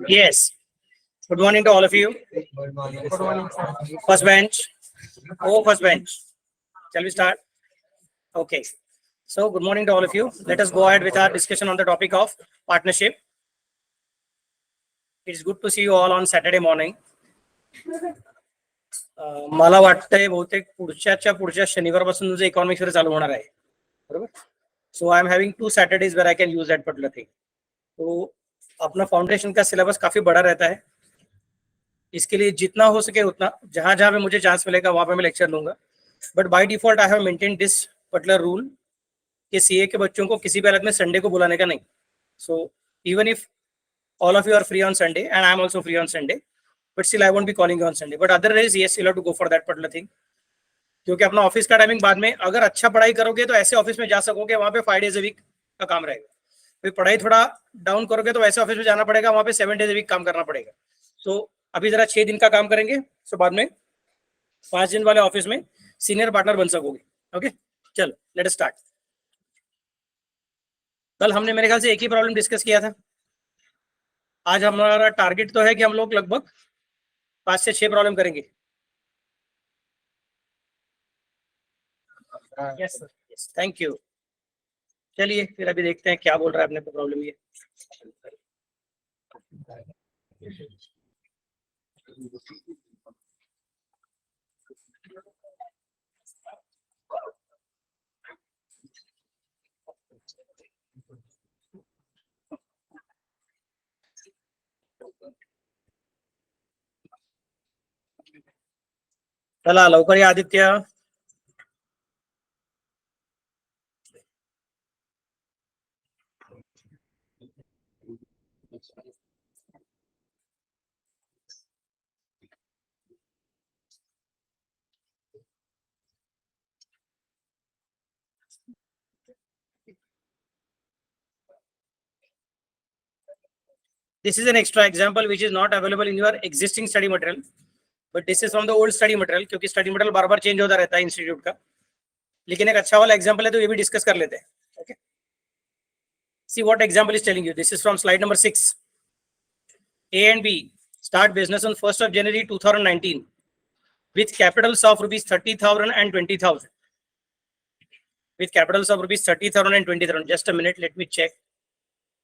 Yes. Good morning to all of you. Good morning, sir. First bench. Oh, first bench. Shall we start? Okay. So, good morning to all of you. Let us go ahead with our discussion on the topic of partnership. It's good to see you all on Saturday morning. मला वाटतंय बहुतेक पुढच्या शनिवारपासून तुझं economics वगैरे चालू होणार आहे, बरोबर? So I am having 2 Saturdays where I can use that particular thing. तो अपना फाउंडेशन का सिलेबस काफी बड़ा रहता है. इसके लिए जितना हो सके उतना जहां जहां पे मुझे चांस मिलेगा वहां पे मैं लेक्चर लूंगा. But by default I have maintain this particular rule कि सीए के बच्चों को किसी भी हालत में संडे को बुलाने का नहीं. So even if all of you are free on Sunday and I am also free on Sunday, but still I won't be calling you on Sunday. But otherwise yes, you'll have to go for that particular thing. क्योंकि अपना office का timing बाद में अगर अच्छा पढ़ाई करोगे तो ऐसे ऑफिस में जा सकोगे वहां पे 5 days a week का काम रहेगा. फिर पढ़ाई थोड़ा डाउन करोगे तो ऐसे ऑफिस में जाना पड़ेगा, वहां पे 7 days a week काम करना पड़ेगा. सो अभी जरा 6 दिन का काम करेंगे, सो बाद में 5 दिन वाले ऑफिस में सीनियर पार्टनर बन सकोगे. ओके, चलो लेट अस स्टार्ट. कल हमने मेरे ख्याल से एक ही प्रॉब्लम डिस्कस किया था. आज हमारा टारगेट तो है कि हम लोग लगभग 5 से 6 प्रॉब्लम करेंगे. Yes sir, yes, thank you. चलिए फिर अभी देखते हैं क्या बोल रहा है अपने को प्रॉब्लम ये. चला लवकर या Aditya. This is an extra example which is not available in your existing study material, but this is from the old study material. क्योंकि study material बार बार चेंज होता रहता है इंस्टीट्यूट का, लेकिन एक अच्छा वाला एग्जांपल है तो ये भी डिस्कस कर लेते हैं. Okay, see what example is telling you. This is from slide number 6. A and B start business on 1st of January 2019 with capitals of rupees 30,000 and 20,000. With capitals of rupees 30,000 and 20,000. Just a minute, let me check.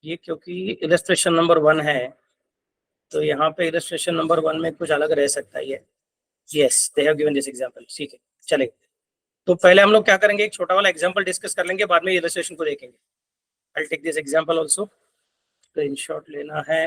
ये क्योंकि illustration number 1 है तो यहाँ पे illustration number 1 में कुछ अलग रह सकता है. Yes, they have given this example. ठीक है, चलेगा. तो पहले हम लोग क्या करेंगे, एक छोटा वाला एग्जांपल डिस्कस कर लेंगे, बाद में इलस्ट्रेशन को देखेंगे. I will take this example also. Screenshot लेना है.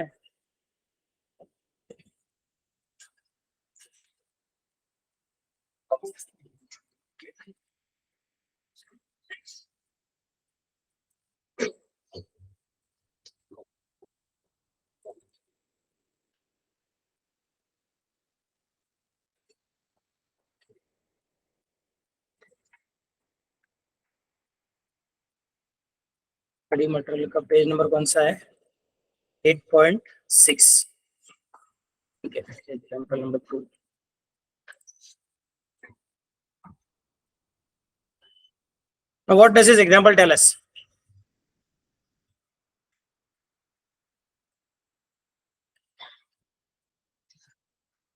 स्टडी मटेरियल का पेज नंबर कौन सा है? 8.6. ठीक है, example number 2. Now what does this example tell us?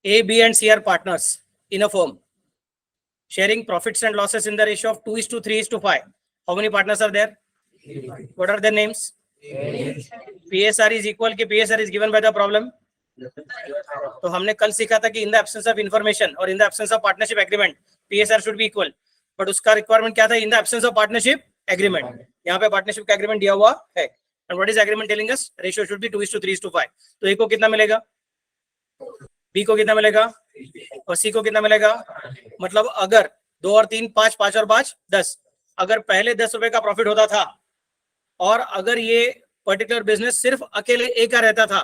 A, B and C are partners in a firm, sharing profits and losses in the ratio of 2:3:5. How many partners are there? What are their names? PSR is equal के PSR is given by the problem. तो हमने कल सीखा था कि in the absence of information और in the absence of partnership agreement PSR should be equal. But उसका requirement क्या था? in the absence of partnership agreement. यहाँ पे पार्टनरशिप का एग्रीमेंट दिया हुआ है. and what is agreement telling us? ratio should be 2:3:5. तो A को कितना मिलेगा, B को कितना मिलेगा और C को कितना मिलेगा? मतलब अगर 2 और 3 5, 5 और 5 10, अगर पहले 10 रुपए का प्रॉफिट होता था और अगर ये पर्टिकुलर बिजनेस सिर्फ अकेले ए का रहता था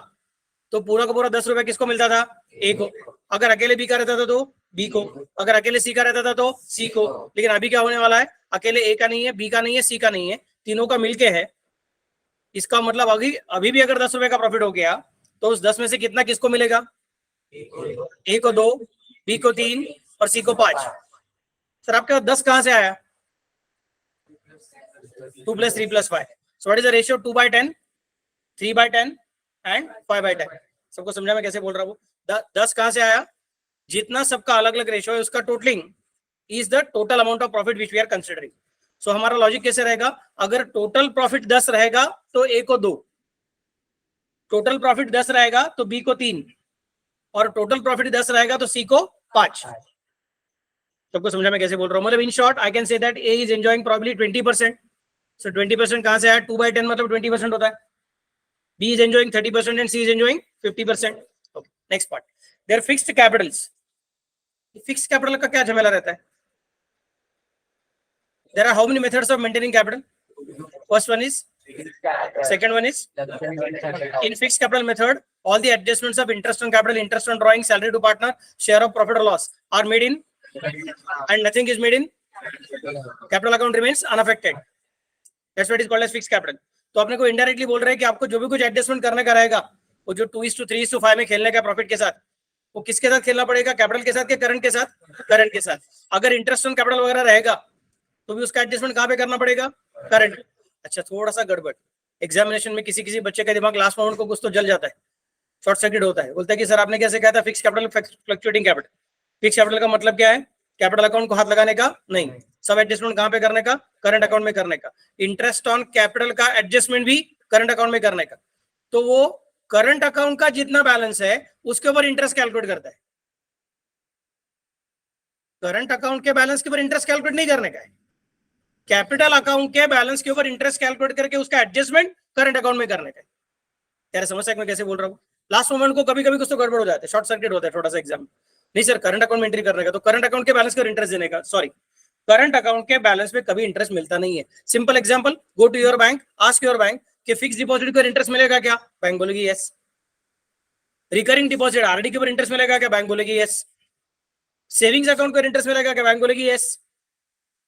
तो पूरा का पूरा 10 रुपए किसको मिलता था? ए को. अगर अकेले बी का रहता था तो बी को, अगर अकेले सी का रहता था तो सी को. लेकिन अभी क्या होने वाला है? अकेले ए का नहीं है, बी का नहीं है, सी का नहीं है, तीनों का मिलके है. इसका मतलब अभी भी अगर 10 रुपए का प्रॉफिट हो गया तो उस 10 में से कितना किसको मिलेगा? ए को 2, बी को 3 और सी को 5. सर आपके 10 कहां से आया? 2 + 3 + 5. So what is the ratio? 2/10, 3/10 and 5/10। सबको समझा मैं कैसे बोल रहा हूँ? 10 कहां से आया? जितना सबका अलग अलग रेशियो है उसका totalling is the total amount of profit which we are considering. So हमारा लॉजिक कैसे रहेगा? अगर टोटल प्रॉफिट 10 रहेगा तो ए को 2, टोटल प्रॉफिट 10 रहेगा तो बी को 3, और टोटल प्रॉफिट 10 रहेगा तो सी को 5। सबको समझा मैं कैसे बोल रहा हूँ? मतलब in short I can say that A is enjoying probably 20%। So 20% कहां से आया? 2/10 मतलब 20% होता है। B is enjoying 30% and C is enjoying 50%। Okay, next part, there fixed capitals. Fixed capital का क्या झमेला रहता है? There are how many methods of maintaining capital? First one is, second one is, in fixed capital method all the adjustments of interest on capital, interest on drawing, salary to partner, share of profit or loss are made in, and nothing is made in capital account remains unaffected. That's what is called as fixed capital. तो अपने को indirectly बोल रहे हैं कि आपको जो भी कुछ एडजस्टमेंट करने का रहेगा, वो जो 2:3:5 में खेलने का प्रॉफिट के साथ, वो किसके साथ खेलना पड़ेगा? कैपिटल के साथ के करंट के साथ? करंट के साथ। अगर इंटरेस्ट ऑन कैपिटल वगैरह रहेगा तो भी उसका एडजस्टमेंट कहाँ पे करना पड़ेगा? करंट। अच्छा, थोड़ा सा गड़बड़, एग्जामिनेशन में किसी किसी बच्चे का दिमाग लास्ट मोमेंट को कुछ तो जल जाता है, शॉर्ट सर्किट होता है, बोलता है कि सर आपने कैसे कहा था fix capital fluctuating capital. Fix capital का मतलब क्या है? कैपिटल अकाउंट को हाथ लगाने का नहीं, सब एडजस्टमेंट कहां पे करने का? करंट अकाउंट में करने का। इंटरेस्ट ऑन कैपिटल का एडजस्टमेंट भी करंट अकाउंट में करने का। तो वो करंट अकाउंट का जितना बैलेंस है उसके ऊपर इंटरेस्ट कैलकुलेट करता है, करंट अकाउंट के बैलेंस के ऊपर इंटरेस्ट कैलकुलेट नहीं करने का है। कैपिटल अकाउंट के बैलेंस के ऊपर इंटरेस्ट कैलकुलेट करके उसका एडजस्टमेंट करंट अकाउंट में करने का है। तेरे समस्या मैं कैसे बोल रहा हूँ? लास्ट मोमेंट को कभी कभी कुछ तो गड़बड़ हो जाता है, शॉर्ट सर्किट होता है थोड़ा सा एग्जाम। नहीं सर करंट अकाउंट में एंट्री करने का, तो करंट अकाउंट के बैलेंस पर इंटरेस्ट देने का, सॉरी करंट अकाउंट के बैलेंस में कभी इंटरेस्ट मिलता नहीं है। Simple example, go to your bank, ask your bank कि फिक्स डिपॉजिट पर इंटरेस्ट मिलेगा क्या? बैंक बोलेगी यस। रिकरिंग डिपॉजिट आरडी के ऊपर इंटरेस्ट मिलेगा क्या? बैंक बोलेगी यस। सेविंग्स अकाउंट पर इंटरेस्ट मिलेगा क्या? बैंक बोलेगी यस।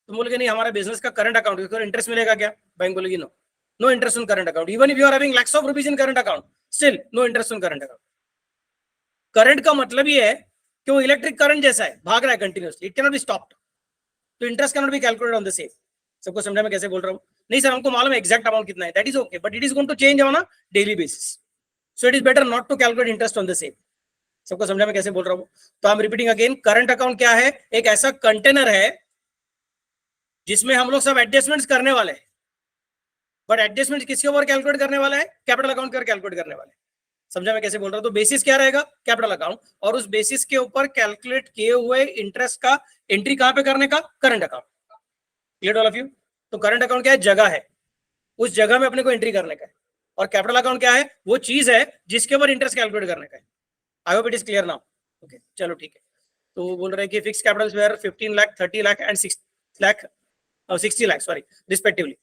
तुम बोलोगे नहीं हमारा बिजनेस का करंट अकाउंट है, इंटरेस्ट मिलेगा क्या? बैंक बोलेगी no, no interest on current account, even if you are having lakhs of rupees in current account, still no interest on current account. Current का मतलब ये है कि वो इलेक्ट्रिक करंट जैसा है, भाग रहा है continuously, it can not be stopped, तो interest can not be calculated on the same. सबको समझा मैं कैसे बोल रहा हूँ? नहीं सर हमको मालूम है एग्जैक्ट अमाउंट कितना है, that is okay, but it is going to change on a daily basis, so it is better not to calculate interest on the same. सबको समझा मैं कैसे बोल रहा हूँ? तो I am repeating again, current account क्या है? एक ऐसा कंटेनर है जिसमें हम लोग सब एडजस्टमेंट्स करने वाले हैं, बट एडजस्टमेंट किसके ऊपर कैलकुलेट करने वाला है? कैपिटल अकाउंट पर कैलकुलेट करने वाले। समझा मैं कैसे बोल रहा हूँ? तो बेसिस क्या रहेगा? कैपिटल अकाउंट, और उस बेसिस के ऊपर कैलकुलेट किए हुए इंटरेस्ट का एंट्री कहां पे करने का? Current account. Clear all of you? तो करंट अकाउंट क्या है? जगह है, उस जगह में अपने को एंट्री करने का है, और कैपिटल अकाउंट क्या है? वो चीज है जिसके ऊपर इंटरेस्ट कैलकुलेट करने का है। I hope it is clear now. Okay चलो ठीक है। तो बोल रहे हैं कि fix capitals where 15 lakh, 30 lakh and 6 lakh 60 lakh, sorry, respectively.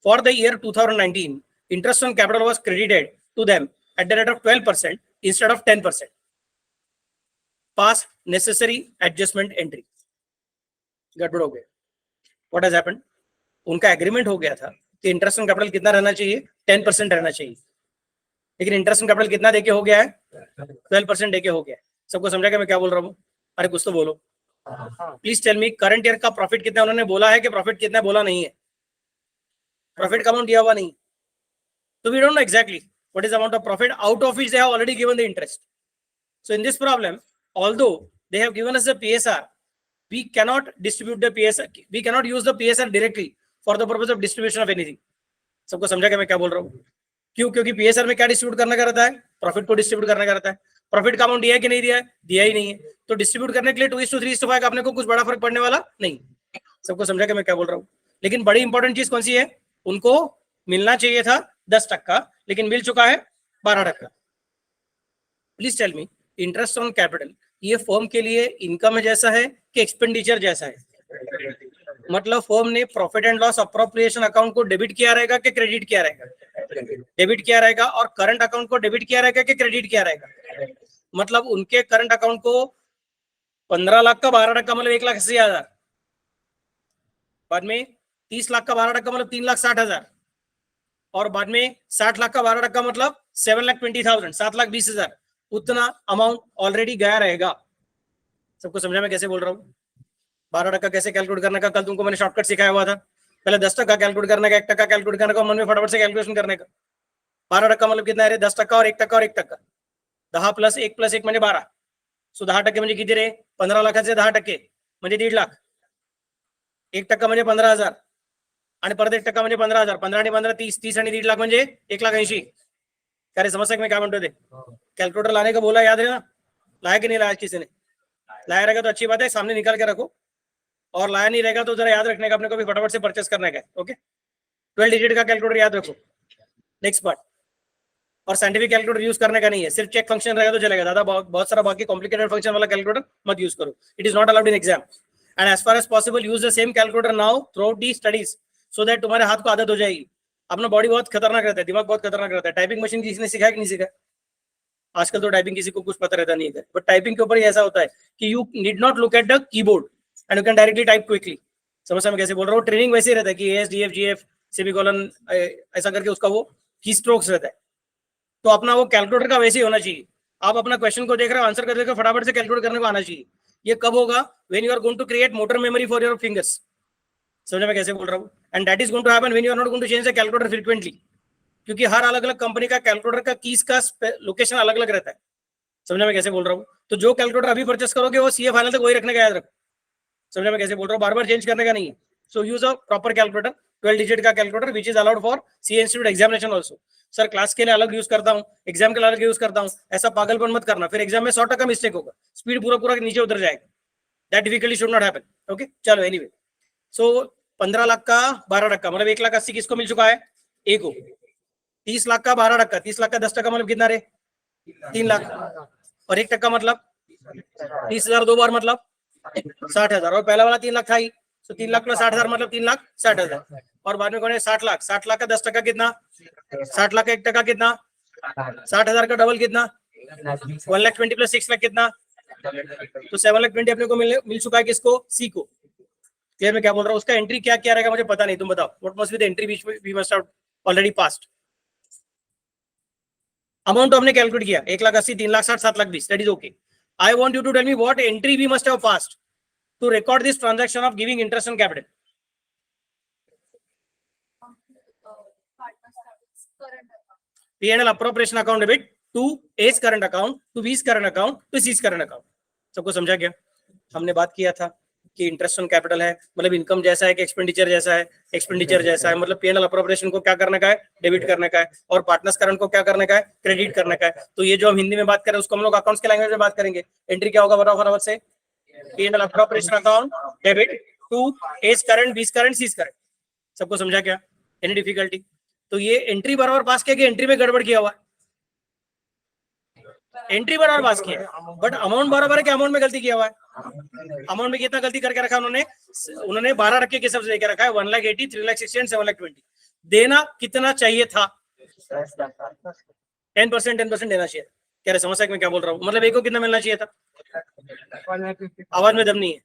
For the year 2019, interest on capital was credited to them at the rate of 12% instead of 10%. Pass necessary adjustment entry. गड़बड़ हो गया। What has happened? उनका एग्रीमेंट हो गया था कि interest on capital कितना रहना चाहिए? 10% रहना चाहिए, लेकिन इंटरेस्ट ऑन कैपिटल कितना देके हो गया है? 12% देके हो गया है। सबको समझा कि मैं क्या बोल रहा हूँ? अरे कुछ तो बोलो please tell me, current year का प्रॉफिट कितना उन्होंने बोला है कि प्रॉफिट कितना बोला नहीं है? प्रॉफिट का अमाउंट दिया हुआ नहीं, तो we don't know exactly what is amount of profit out of which they have already given the interest. So in this problem, although they have given us the PSR, we cannot distribute the PSR, we cannot use the PSR directly for the purpose of distribution of anything. सबको समझा कि मैं क्या बोल रहा हूँ? क्यों? क्योंकि पीएसआर में क्या डिस्ट्रीब्यूट करने का रहता है? प्रॉफिट को डिस्ट्रीब्यूट करने का रहता है। प्रॉफिट का अमाउंट दिया है कि नहीं दिया है? दिया ही नहीं है, तो डिस्ट्रीब्यूट करने के लिए 2:3:5 का अपने को कुछ बड़ा फर्क पड़ने वाला नहीं। सबको समझा कि मैं क्या बोल रहा हूँ? लेकिन बड़ी इंपॉर्टेंट चीज कौन सी है? उनको मिलना चाहिए था 10%, लेकिन मिल चुका है 12%। Please tell me, interest on capital ये फर्म के लिए इनकम जैसा है कि एक्सपेंडिचर जैसा है? मतलब फर्म ने profit and loss appropriation account को डेबिट किया रहेगा कि क्रेडिट किया रहेगा? डेबिट किया रहेगा। और करंट अकाउंट को डेबिट किया रहेगा कि क्रेडिट किया रहेगा? मतलब उनके करंट अकाउंट को 15 लाख का 12%, मतलब 1,80,000, बाद में 30 लाख का 12% मतलब 3,60,000, और बाद में 60 लाख का 12% मतलब 7,20,000, 7,20,000, उतना अमाउंट ऑलरेडी गया रहेगा। सबको समझा मैं कैसे बोल रहा हूँ? 12% कैसे कैलकुलेट करने का कल तुमको मैंने शॉर्टकट सिखाया हुआ था। पहले 10% कैलकुलेट करने का, 1% कैलकुलेट करने का, मन में फटाफट से कैलकुलेशन करने का। 12% मतलब कितना रे? 10% और 1% और 1%. 10 + 1 + 1 म्हणजे 12. सो 10% म्हणजे किती रे? 15 लाखाचे 10% म्हणजे 1.5 लाख. 1% म्हणजे 15,000 आणि परत 1% म्हणजे 15,000. 15 आणि 15 30. 30 आणि 1.5 लाख म्हणजे 1,80,000. क्या रे समझ में क्या म्हणतो ते? कैलकुलेटर लाने का बोला, याद है ना? लाया कि नहीं लाया किसी ने? लाया रहेगा तो अच्छी बात है, सामने निकाल के रखो. और लाया नहीं रहेगा तो जरा याद रखने का अपने को भी फटाफट से परचेस करने का है. ओके, 12 डिजिट का कैलकुलेटर याद रखो. Next part. और साइंटिफिक कैलकुलेटर यूज करने का नहीं है, सिर्फ चेक फंक्शन रहेगा तो चलेगा. ज्यादा बहुत सारा बाकी कॉम्प्लिकेटेड फंक्शन वाला कैलकुलेटर मत यूज करो. It is not allowed in exam. And as far as possible use the same calculator now throughout the studies, so that तुम्हारे हाथ को आदत हो जाएगी. अपना बॉडी बहुत खतरनाक रहता है, दिमाग बहुत खतरनाक रहता है. टाइपिंग मशीन किसी ने सिखाया कि नहीं सिखाया? आजकल तो टाइपिंग किसी को कुछ पता रहता नहीं है, बट टाइपिंग के ऊपर ही ऐसा होता है कि you need not look at the keyboard and you can directly type quickly. समझ में कैसे बोल रहा हूँ? ट्रेनिंग वैसे ही रहता है कि S D F G F semicolon ऐसा करके उसका वो की स्ट्रोक्स रहता है. तो अपना वो कैलकुलेटर का वैसे ही होना चाहिए. आप अपना क्वेश्चन को देख रहे हो, आंसर कर देखे, फटाफट से कैलकुलेट करने को आना चाहिए. ये कब होगा? When you are going to create motor memory for your fingers. समझ में कैसे बोल रहा हूँ? And that is going to happen when you are not going to change the calculator frequently, क्योंकि हर अलग अलग कंपनी का कैलकुलेटर का कीज का लोकेशन अलग अलग रहता है. समझ में कैसे बोल रहा हूँ? तो जो कैलकुलेटर अभी परचेस करोगे वो सीए फाइनल तक वही रखने का याद रखो. समझ में कैसे बोल रहा हूँ? बार बार चेंज करने का नहीं है. So use a proper calculator, 12 digit का calculator which is allowed for CA institute examination also. Sir class के लिए अलग यूज करता हूँ, एग्जाम के लिए अलग यूज करता हूँ, ऐसा पागलपन मत करना. फिर एग्जाम में 100% मिस्टेक होगा, स्पीड पूरा पूरा नीचे उतर जाएगा. That difficulty should not happen. Okay, चलो एनीवे. सो 15 लाख का 12%, मतलब 1,80,000 किसको मिल चुका है? ए को. 30 लाख का 12%, 30 लाख का 10% मतलब कितना रे? 3 लाख. और 1% मतलब 30,000 दो बार मतलब 60,000. और पहला वाला 3 लाख था ही, तो 3 लाख + 60,000 मतलब 3,60,000. और बाद में कौन है? 60 लाख. 60 लाख का 10% कितना? 60 लाख का 1% कितना? 60,000 का डबल कितना? 1,20,000 + 6 लाख कितना? तो 7,20,000 अपने को मिल चुका है. किसको? सी को. क्लियर में क्या बोल रहा हूँ? उसका एंट्री क्या क्या रहेगा मुझे पता नहीं, तुम बताओ. What must be the entry which we must have already passed. Amount तो हमने कैलकुलेट किया, 1,80,000, 3,60,000, 7,20,000. That is okay. I want you to tell me what entry we must have passed to record this transaction of giving interest on capital. P&L appropriation account debit to A's current account, to B's current account, to C's current account. सबको समझा क्या? हमने बात किया था कि interest on capital है मतलब इनकम जैसा है कि एक्सपेंडिचर जैसा है. एक्सपेंडिचर जैसा है मतलब P&L अप्रोप्रिएशन को क्या करने का है? डेबिट करने का है. और पार्टनर्स करंट को क्या करने का है? क्रेडिट करने का है. तो ये जो हम हिंदी में बात करें उसको हम लोग अकाउंट्स के लैंग्वेज में बात करेंगे. एंट्री क्या होगा बताओ फटाफट से? P&L appropriation account debit to A's current, B's current, C's current. सबको समझा क्या? Any difficulty? तो ये एंट्री बराबर पास किया कि एंट्री में गड़बड़ किया हुआ? एंट्री बराबर पास किया, बट अमाउंट बराबर है कि अमाउंट में गलती किया हुआ है? अमाउंट में कितना गलती करके रखा उन्होंने 12 रखे के हिसाब से लेके रखा है. 1,80,000, 3,60,000 एंड 7,20,000. देना कितना चाहिए था? 10% देना चाहिए. क्या समस्या में क्या बोल रहा हूँ? मतलब एक को कितना मिलना चाहिए था? आवाज में दम नहीं है.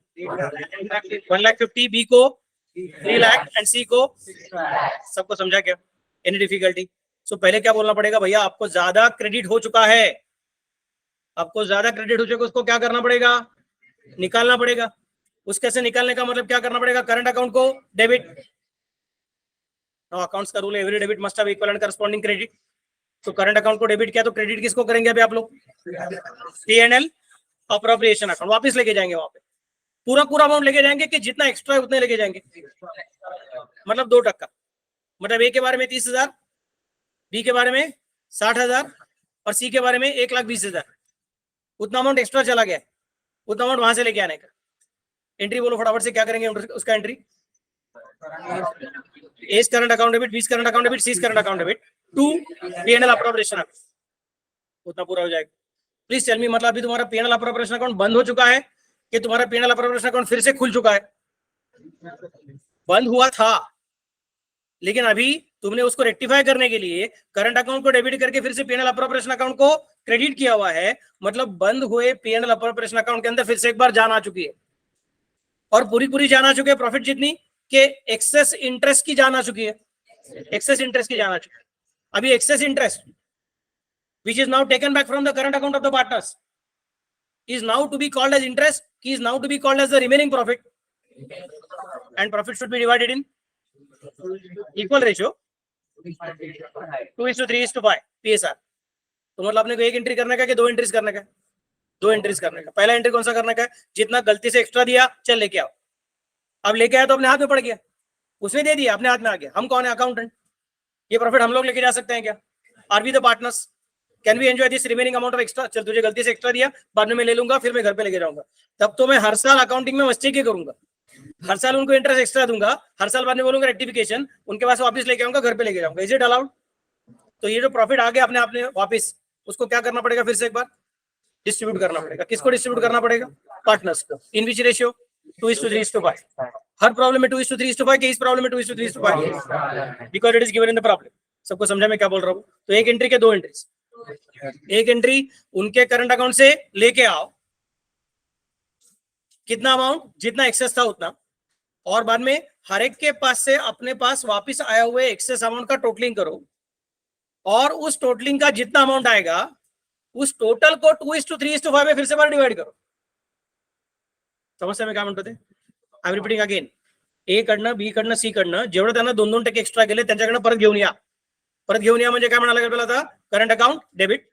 1,50,000 बी को, 3 लाख एंड सी को. सबको समझा क्या? Any difficulty? सो पहले क्या बोलना पड़ेगा? भैया आपको ज्यादा क्रेडिट हो चुका है, आपको ज्यादा क्रेडिट हो चुका है, उसको क्या करना पड़ेगा? निकालना पड़ेगा. उस कैसे निकालने का मतलब क्या करना पड़ेगा? करंट अकाउंट को डेबिट. अकाउंट्स का रूल है every debit must have equal and corresponding credit. तो करंट अकाउंट को डेबिट किया तो क्रेडिट किसको करेंगे अभी आप लोग? P&L अप्रोप्रिएशन अकाउंट वापस लेके जाएंगे. वहां पे पूरा पूरा अमाउंट लेके जाएंगे कि जितना एक्स्ट्रा है उतने लेके जाएंगे. मतलब 2%. मतलब ए के बारे में 30,000, बी के बारे में 60,000 और सी के बारे में 1,20,000. उतना अमाउंट एक्स्ट्रा चला गया, उतना अमाउंट वहां से लेके आने का. एंट्री बोलो फटाफट से, क्या करेंगे उसका entry? A's current account debit, B's current account debit, C's current account debit to P&L appropriation account. उतना पूरा हो जाएगा. प्लीज टेल मी, मतलब अभी तुम्हारा P&L appropriation account बंद हो चुका है कि तुम्हारा P&L appropriation account फिर से खुल चुका है? बंद हुआ था, लेकिन अभी तुमने उसको रेक्टिफाई करने के लिए करंट अकाउंट को डेबिट करके फिर से P&L appropriation account को क्रेडिट किया हुआ है. मतलब बंद हुए P&L appropriation account के अंदर फिर से एक बार जान आ चुकी है, और पूरी जान आ चुकी है. प्रॉफिट जितनी के एक्सेस इंटरेस्ट की जान आ चुकी है. एक्सेस इंटरेस्ट की जान आ चुकी है. अभी excess interest which is now taken back from the current account of the partners is now to be called as interest, is now to be called as the remaining profit, and profit should be divided in equal ratio. 2:3:5 PSR। तो मतलब आपने को एक entry करने का कि दो entries करने का? दो एंट्रीज करने का। पहला एंट्री कौन सा करने का है? जितना गलती से एक्स्ट्रा दिया चल लेके आओ। अब लेके आया तो अपने हाथ में पड़ गया, उसने दे दिया, अपने हाथ में आ गया। हम कौन है? अकाउंटेंट। ये प्रॉफिट हम लोग लेके जा सकते हैं क्या? Are we the partners? Can we enjoy this remaining amount of extra? चल तुझे गलती से एक्स्ट्रा दिया, बाद में मैं ले लूंगा, फिर मैं घर पे लेके जाऊंगा। तब तो मैं हर साल अकाउंटिंग में मस्ती के करूंगा, हर साल उनको इंटरेस्ट एक्स्ट्रा दूंगा, हर साल बाद में बोलूंगा रेक्टिफिकेशन, उनके पास वापस लेके आऊंगा, घर पे लेके जाऊंगा। Is it allowed? तो ये जो प्रॉफिट आ गया अपने आपने वापस, उसको क्या करना पड़ेगा? फिर से एक बार डिस्ट्रीब्यूट करना पड़ेगा। किसको डिस्ट्रीब्यूट करना पड़ेगा? पार्टनर्स को। इन विच रेशियो? 2:3:5। हर प्रॉब्लम में 2:3:5 के इस प्रॉब्लम में 2:3:5 because it is given in the problem. सबको समझा मैं क्या बोल रहा हूँ? तो एक एंट्री के दो एंट्रीज। एक एंट्री उनके करंट अकाउंट से लेके आओ, कितना अमाउंट? जितना एक्सेस था उतना, और बाद में हर एक के पास से अपने पास वापस आया हुए एक्सेस अमाउंट का टोटलिंग करो, और उस टोटलिंग का जितना अमाउंट आएगा उस टोटल को 2:3:5 में फिर से बार डिवाइड करो। समस्या में काय म्हणतो ते? I am repeating again. ए कडनं बी कडनं सी कडनं जेवढं त्यांना 2-2% एक्स्ट्रा गेले त्यांच्याकडनं परत घेऊन या. परत घेऊन या म्हणजे काय म्हणाला आपल्याला आता? Current account debit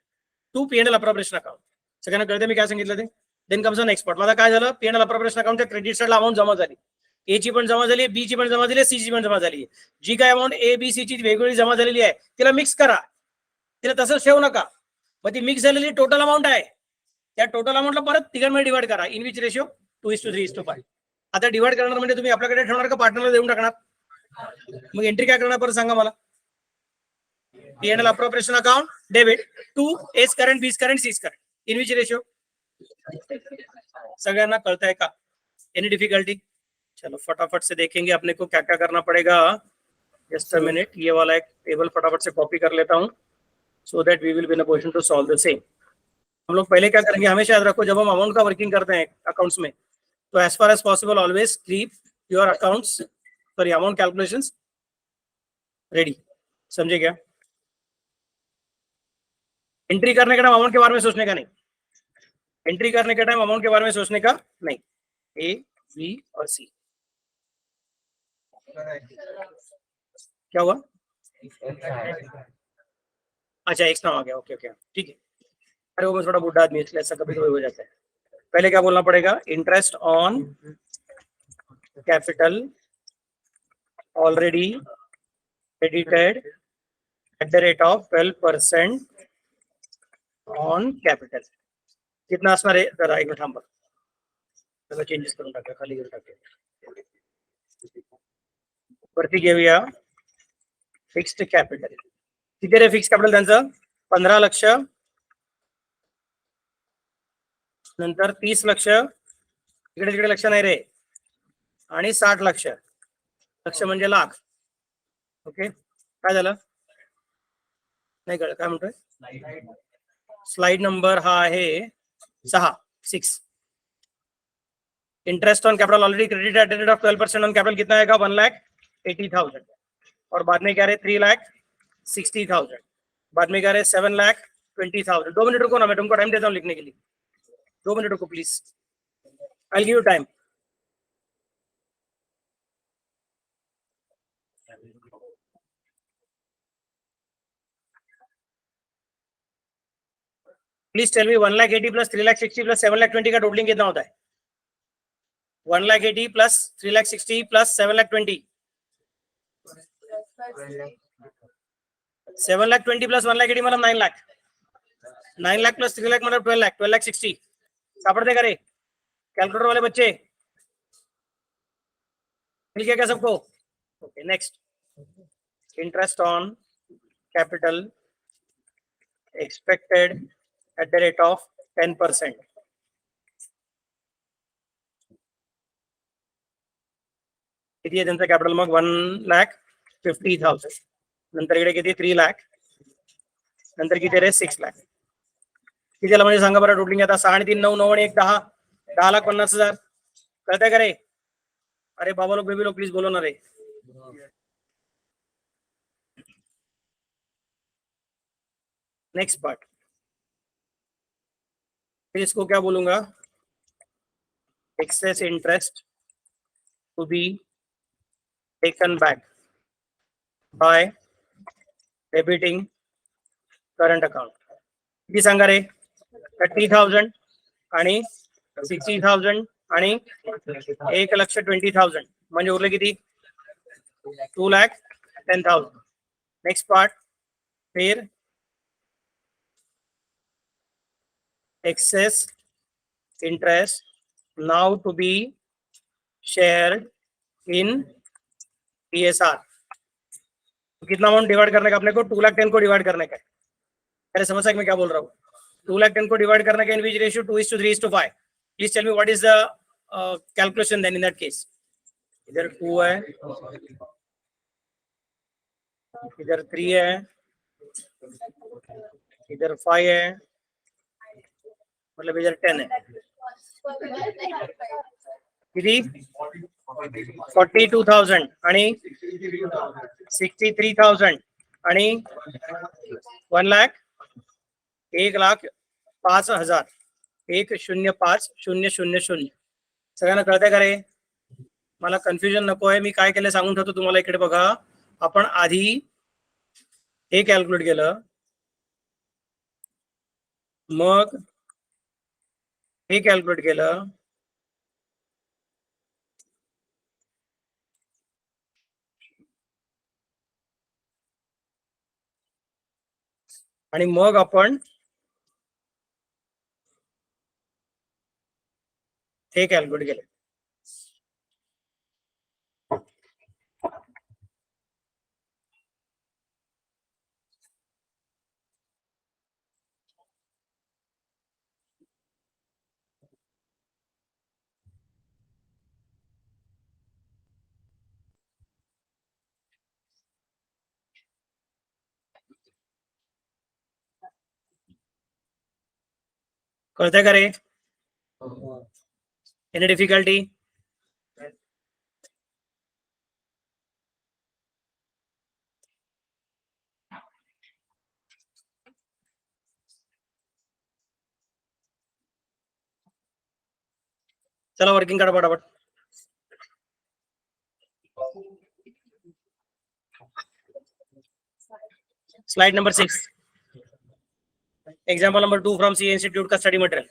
to PNL appropriation account. सगळ्यांना कळते मी काय सांगितलं ते? Then comes on export. मला काय झालं? पीएनएल अप्रोप्रिएशन अकाउंटच्या क्रेडिट साइडला अमाउंट जमा झाली. ए ची पण जमा झाली, बी ची पण जमा झाली, सी ची पण जमा झाली. जी काय अमाउंट ए बी सी ची वेगवेगळी जमा झालेली आहे तिला मिक्स करा, तिला तसंच ठेवू नका. मग ती मिक्स झालेली टोटल अमाउंट आहे, त्या टोटल अमाउंटला परत तिघांमध्ये डिवाइड करा. इन विच रेशियो? 2:3:5. आता डिवाइड करणार म्हणजे तुम्ही आपल्याकडे ठेवणार का पार्टनरला देऊन टाकणार? मग एंट्री काय करणार परत सांगा मला? PNL appropriation account debit to S current, B current, C current. In which ratio? सगळ्यांना कळतंय का? Any difficulty? चलो फटाफट से देखेंगे अपने को क्या क्या करना पड़ेगा. जस्ट अ मिनट, ये वाला एक टेबल फटाफट से कॉपी कर लेता हूँ so that we will be in a position to solve the same. हम लोग पहले क्या करेंगे, हमेशा याद रखो जब हम अमाउंट का वर्किंग करते हैं अकाउंट्स में, तो as far as possible always keep your accounts sorry amount calculations ready. समझे क्या? एंट्री करने के टाइम अमाउंट के बारे में सोचने का नहीं, एंट्री करने के टाइम अमाउंट के बारे में सोचने का नहीं. ए बी और सी. क्या हुआ? अच्छा एक्स नाम आ गया. ओके ओके ठीक है. अरे वो मैं थोड़ा बुढ़ा आदमी इसलिए ऐसा कभी कभी हो जाता है. पहले क्या बोलना पड़ेगा? Interest on capital already credited at the rate of 12% on capital. कितना असणार आहे? जरा एक मिनिट थांबा, सगळं चेंजेस करून टाका, खाली घेऊन टाका. वरती घेऊया फिक्स्ड कॅपिटल. किती रे फिक्स कॅपिटल त्यांचं? 15 लाख, नंतर 30 लाख, इकडे तिकडे लक्ष नाही रे, आणि 60 लाख. लक्ष म्हणजे लाख. ओके काय झालं? नाही कळलं काय म्हणतोय? स्लाइड नंबर हा आहे 6. Interest on capital already credit at rate of 12% on capital कितना आएगा? 1,80,000. और बाद में क्या रहे? 3,60,000. बाद में क्या रहे? 7,20,000. 2 मिनट रुको ना, मैं तुमको टाइम देता हूँ लिखने के लिए. 2 मिनट रुको please, I give you time. Please tell me 1,80,000 plus 3,60,000 plus 7,20,000 का टोटलिंग कितना होता है? 1,80,000 प्लस 3,60,000 प्लस 7,20,000. 7,20,000 प्लस 1,80,000 मतलब 9 लाख. 9 लाख प्लस 3 लाख मतलब 12 लाख. 12,60,000 सापड़ते करे? कैलकुलेटर वाले बच्चे मिल गया क्या सबको? Okay next. Interest on capital expected at the rate of 10%. किती आहे त्यांचं कॅपिटल? मग 1,50,000. नंतर इकडे किती? 3 लाख. नंतर किती रे? 6 लाख. किती झालं म्हणजे सांगा बरं टोटलिंग? आता 6 आणि 3 9 9 आणि 1 10. 10,50,000. कळतंय का रे? अरे बाबा लोग बेबी लोग प्लीज बोलो ना रे. नेक्स्ट पार्ट, इसको क्या बोलूंगा? Excess interest to be taken back by debiting current account किती सांगा रे 30,000 आणि 60,000 आणि 1,20,000 म्हणजे उरले किती 2,10,000. नेक्स्ट पार्ट फिर excess interest now to be shared in PSR. कितना अमाउंट डिवाइड करने का अपने को 2,10,000 को डिवाइड करने का है. अरे समझ सकते मैं क्या बोल रहा हूँ 2,10,000 को डिवाइड करने का in which ratio 2:3:5. Please tell me what is the calculation then in that case. इधर 2 है इधर 3 है इधर 5 है मतलब इधर 10 है किती 42,000 आणि 63,000 आणि 1,05,000 1,05,000. सगळ्यांना कळतंय का रे मला कन्फ्युजन नको आहे मी काय केलं सांगून ठेवतो तुम्हाला. इकडे बघा आपण आधी हे कॅल्क्युलेट केलं मग हे कॅल्क्युलेट केलं आणि मग आपण हे कॅल्क्युलेट केलं. कळतंय का रे एनी डिफिकल्टी. चला वर्किंग करा फटाफट. Slide number 6 example number 2 from C institute का स्टडी मटेरियल.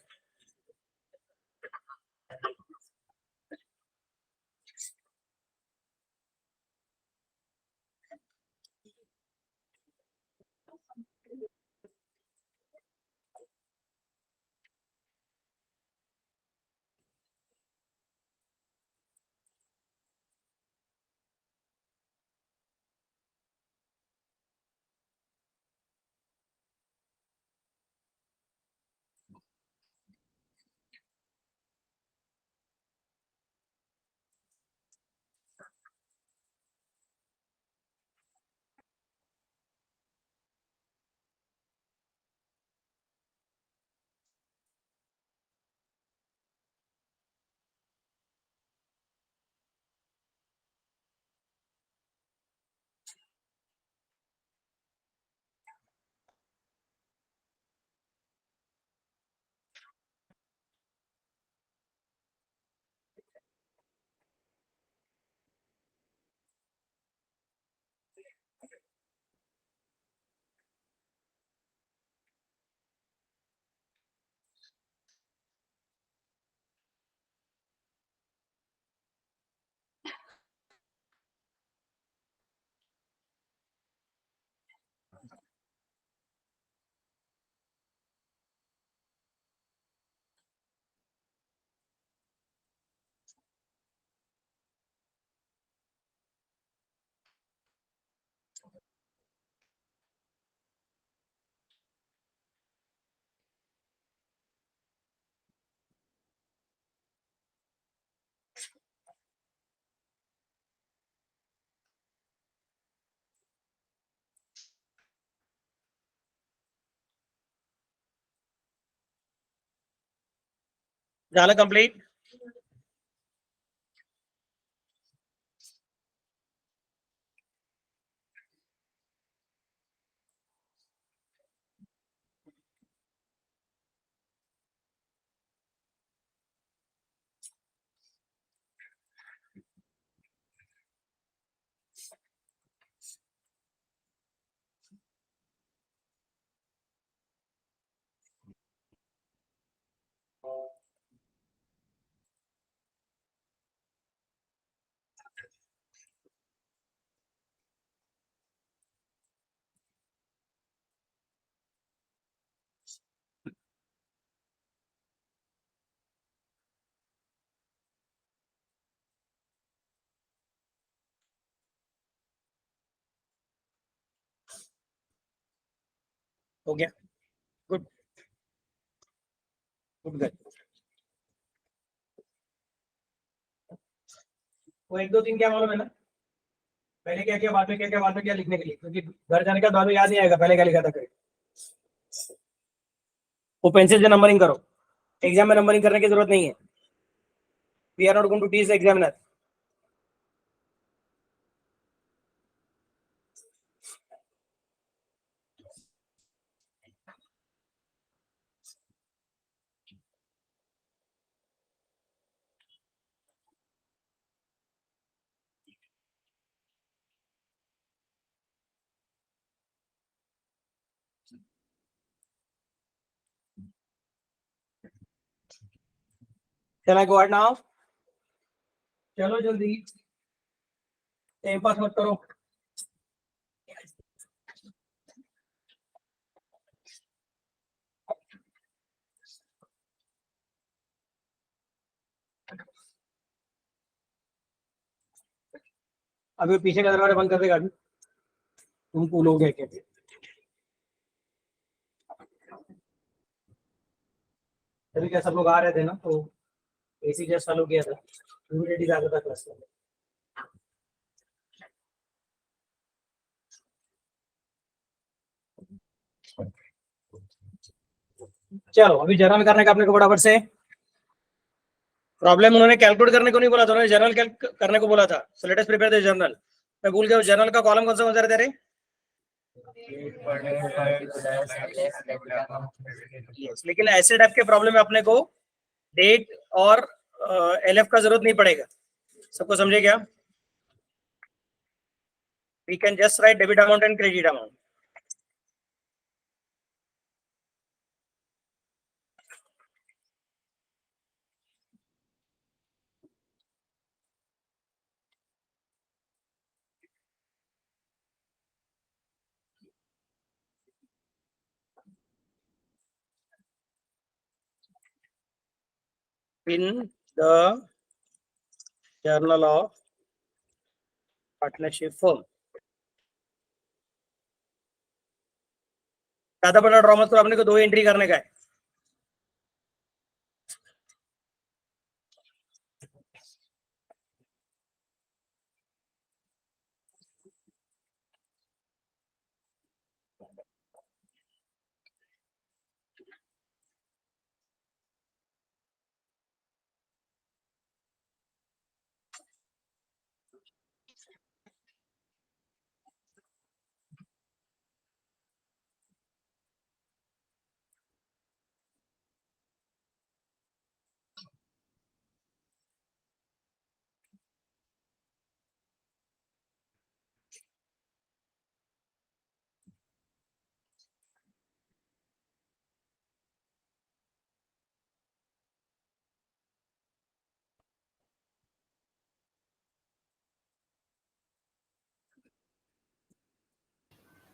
झालं कंप्लीट. हो गया, गुड गुड गुड। वो एक दो तीन क्या मालूम है ना, पहले क्या किया बाद में क्या किया बाद में क्या लिखने के लिए, क्योंकि घर जाने के बाद में याद नहीं आएगा पहले क्या लिखा था कहीं। वो पेंसिल से नंबरिंग करो, एग्जाम में नंबरिंग करने की जरूरत नहीं है। We are not going to teach the examiner. Shall I go ahead now? चलो जल्दी, टाइम पास मत करो। अभी पीछे का दरवाजा बंद कर देगा, अभी तुम कूल हो गया क्या? अभी क्या सब लोग आ रहे थे ना, तो एसी जस्ट चालू किया था, ह्यूमिडिटी ज्यादा था क्लास में। चलो अभी जर्नल करने का अपने को फटाफट से। प्रॉब्लम उन्होंने कैलकुलेट करने को नहीं बोला था, उन्होंने जर्नल करने को बोला था। So let us prepare the journal. मैं भूल गया जर्नल का कॉलम कौन सा बता रहे थे? Yes, लेकिन ऐसे टाइप के प्रॉब्लम में अपने को डेट और एलएफ का जरूरत नहीं पड़ेगा। सबको समझे क्या? We can just write debit amount and credit amount. In the journal of partnership firm, ज्यादा बड़ा ड्रॉ मत करो, अपने को दो एंट्री करने का है।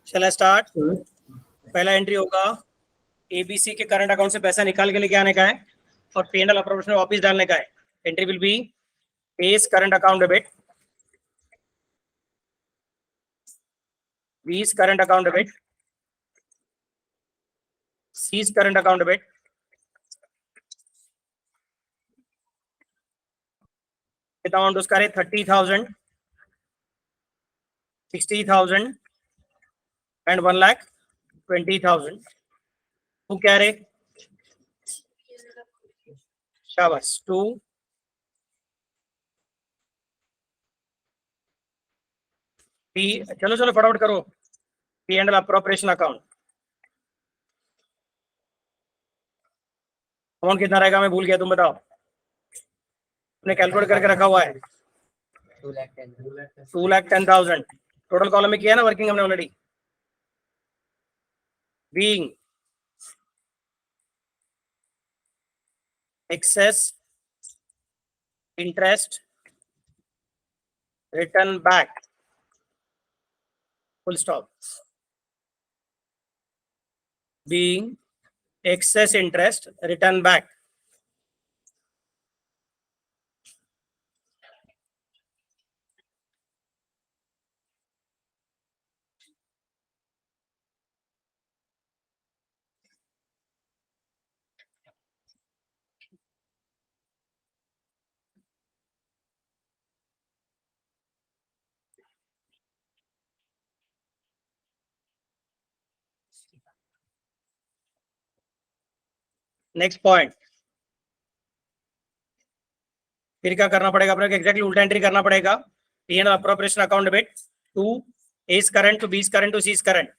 चला स्टार्ट। पहला एंट्री होगा एबीसी के करंट अकाउंट से पैसा निकाल के लेके आने का है और पी&एल अप्रोप्रिएशन में वापस डालने का है। Entry will be P's current account debit, B's current account debit, C's current account debit, कितना अमाउंट उसका है? 30,000, 60,000 एंड 1,20,000। तू क्या रे? शाबाश। टू पी, चलो चलो फटाफट करो। पी&एल अप्रोप्रिएशन अकाउंट अमाउंट कितना रहेगा? मैं भूल गया, तुम बताओ। आपने कैलकुलेट करके रखा हुआ है 2,10,000। टोटल कॉलम में किया ना वर्किंग हमने already. Being excess interest return back, full stop. Being excess interest return back, next point, फिर क्या करना पड़ेगा अपने को? एग्जैक्टली उल्टा एंट्री करना पड़ेगा। P and appropriation account debit to A is current to B is current to C is current.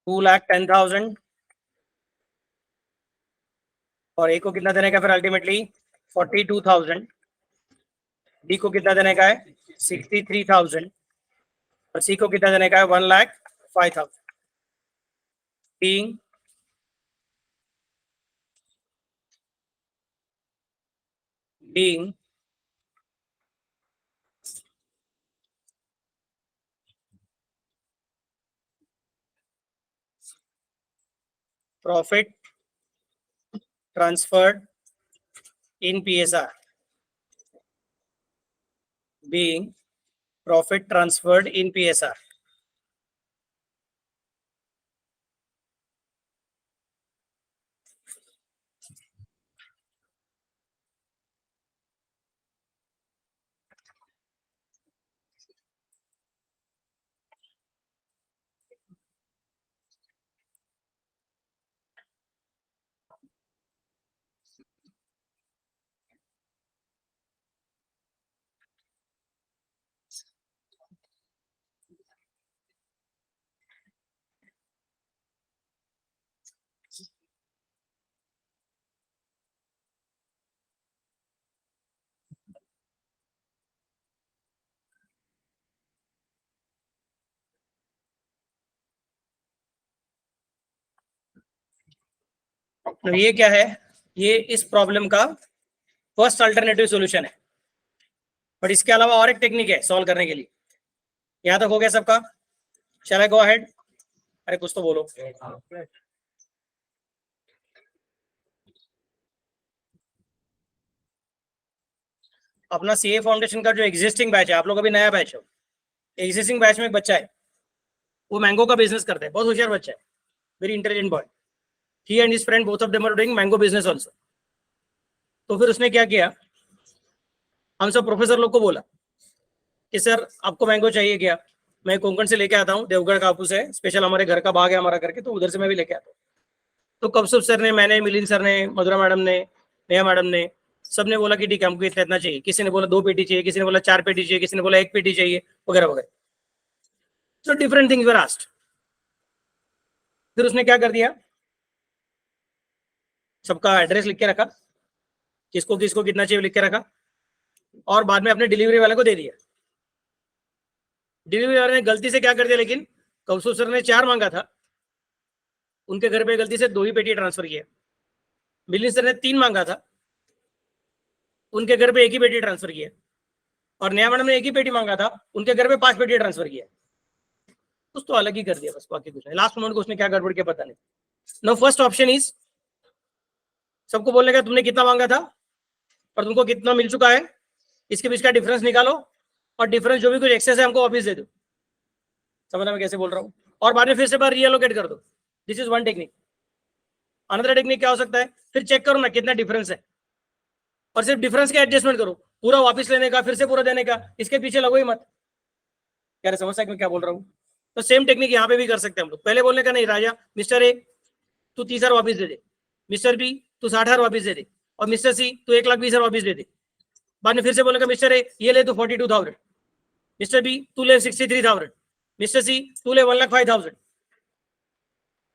$2,10,000 और ए को कितना देने का फिर अल्टीमेटली 42,000। बी को कितना देने का है 63,000 और सी को कितना देने का है 1,05,000। being profit transferred in PSR, being profit transferred in PSR. तो ये क्या है? ये इस प्रॉब्लम का फर्स्ट अल्टरनेटिव सॉल्यूशन है, बट इसके अलावा और एक टेक्निक है सॉल्व करने के लिए। यहां तक हो गया सबका? शैल आई गो अहेड? अरे कुछ तो बोलो। अपना सीए फाउंडेशन का जो एग्जिस्टिंग बैच है, आप लोग अभी नया बैच हो, एग्जिस्टिंग बैच में एक बच्चा है, वो मैंगो का बिजनेस करता है, बहुत होशियार बच्चा है, very intelligent boy. He and his friend both of them are doing mango business also. तो फिर उसने क्या किया, हम सब प्रोफेसर लोग को बोला कि सर आपको मैंगो चाहिए क्या? मैं कोंकण से लेके आता हूँ, देवगढ़ का हापुस है, स्पेशल हमारे घर का बाग है हमारा करके, तो उधर से मैं भी लेके आता हूँ। तो कौस्तुभ सर ने, मैंने, मिलिंद सर ने, मधुरा मैडम ने, नेहा मैडम ने, सबने बोला कि ठीक है हमको इतना चाहिए। किसी ने बोला 2 पेटी चाहिए, किसी ने बोला 4 पेटी चाहिए, किसी ने बोला 1 पेटी चाहिए, वगैरह वगैरह। तो डिफरेंट थिंग्स वर आस्क्ड। फिर उसने क्या कर दिया, सबका एड्रेस लिख के रखा, किसको किसको कितना चाहिए लिख के रखा, और बाद में अपने डिलीवरी वाले को दे दिया। डिलीवरी वाले ने गलती से क्या कर दिया, लेकिन कौस्तुभ सर ने 4 मांगा था, उनके घर पे गलती से 2 ही पेटी ट्रांसफर किया। मिलिंद सर ने 3 मांगा था, उनके घर पे 1 ही पेटी ट्रांसफर किया। और नेहा मैडम ने 1 ही पेटी मांगा था, उनके घर पे 5 पेटी ट्रांसफर किया। कुछ तो अलग ही कर दिया बस, बाकी कुछ नहीं। लास्ट मोमेंट को उसने क्या गड़बड़ किया पता नहीं। नो फर्स्ट ऑप्शन इज सबको बोलने का तुमने कितना मांगा था और तुमको कितना मिल चुका है, इसके बीच का डिफरेंस निकालो, और डिफरेंस जो भी कुछ एक्सेस है हमको वापस दे दो। समझना मैं कैसे बोल रहा हूँ? और बाद में फिर से बार रीअलोकेट कर दो। This is one technique. Another technique क्या हो सकता है, फिर चेक करो ना कितना डिफरेंस है, और सिर्फ डिफरेंस के एडजस्टमेंट करो, पूरा वापस लेने का फिर से पूरा देने का, इसके पीछे लगो ही मत। क्या समझ मैं क्या बोल रहा हूँ? तो सेम टेक्निक यहाँ पे भी कर सकते हैं हम लोग। पहले बोलने का नहीं, राजा मिस्टर ए तू 30,000 वापस दे दे, मिस्टर बी तू 60,000 वापस दे दे, और मिस्टर सी तू 1,20,000 वापस दे दे। बाद में फिर से बोलेगा मिस्टर ए ये ले तू 42,000, मिस्टर बी तू ले 63,000, मिस्टर सी तू ले 1,05,000।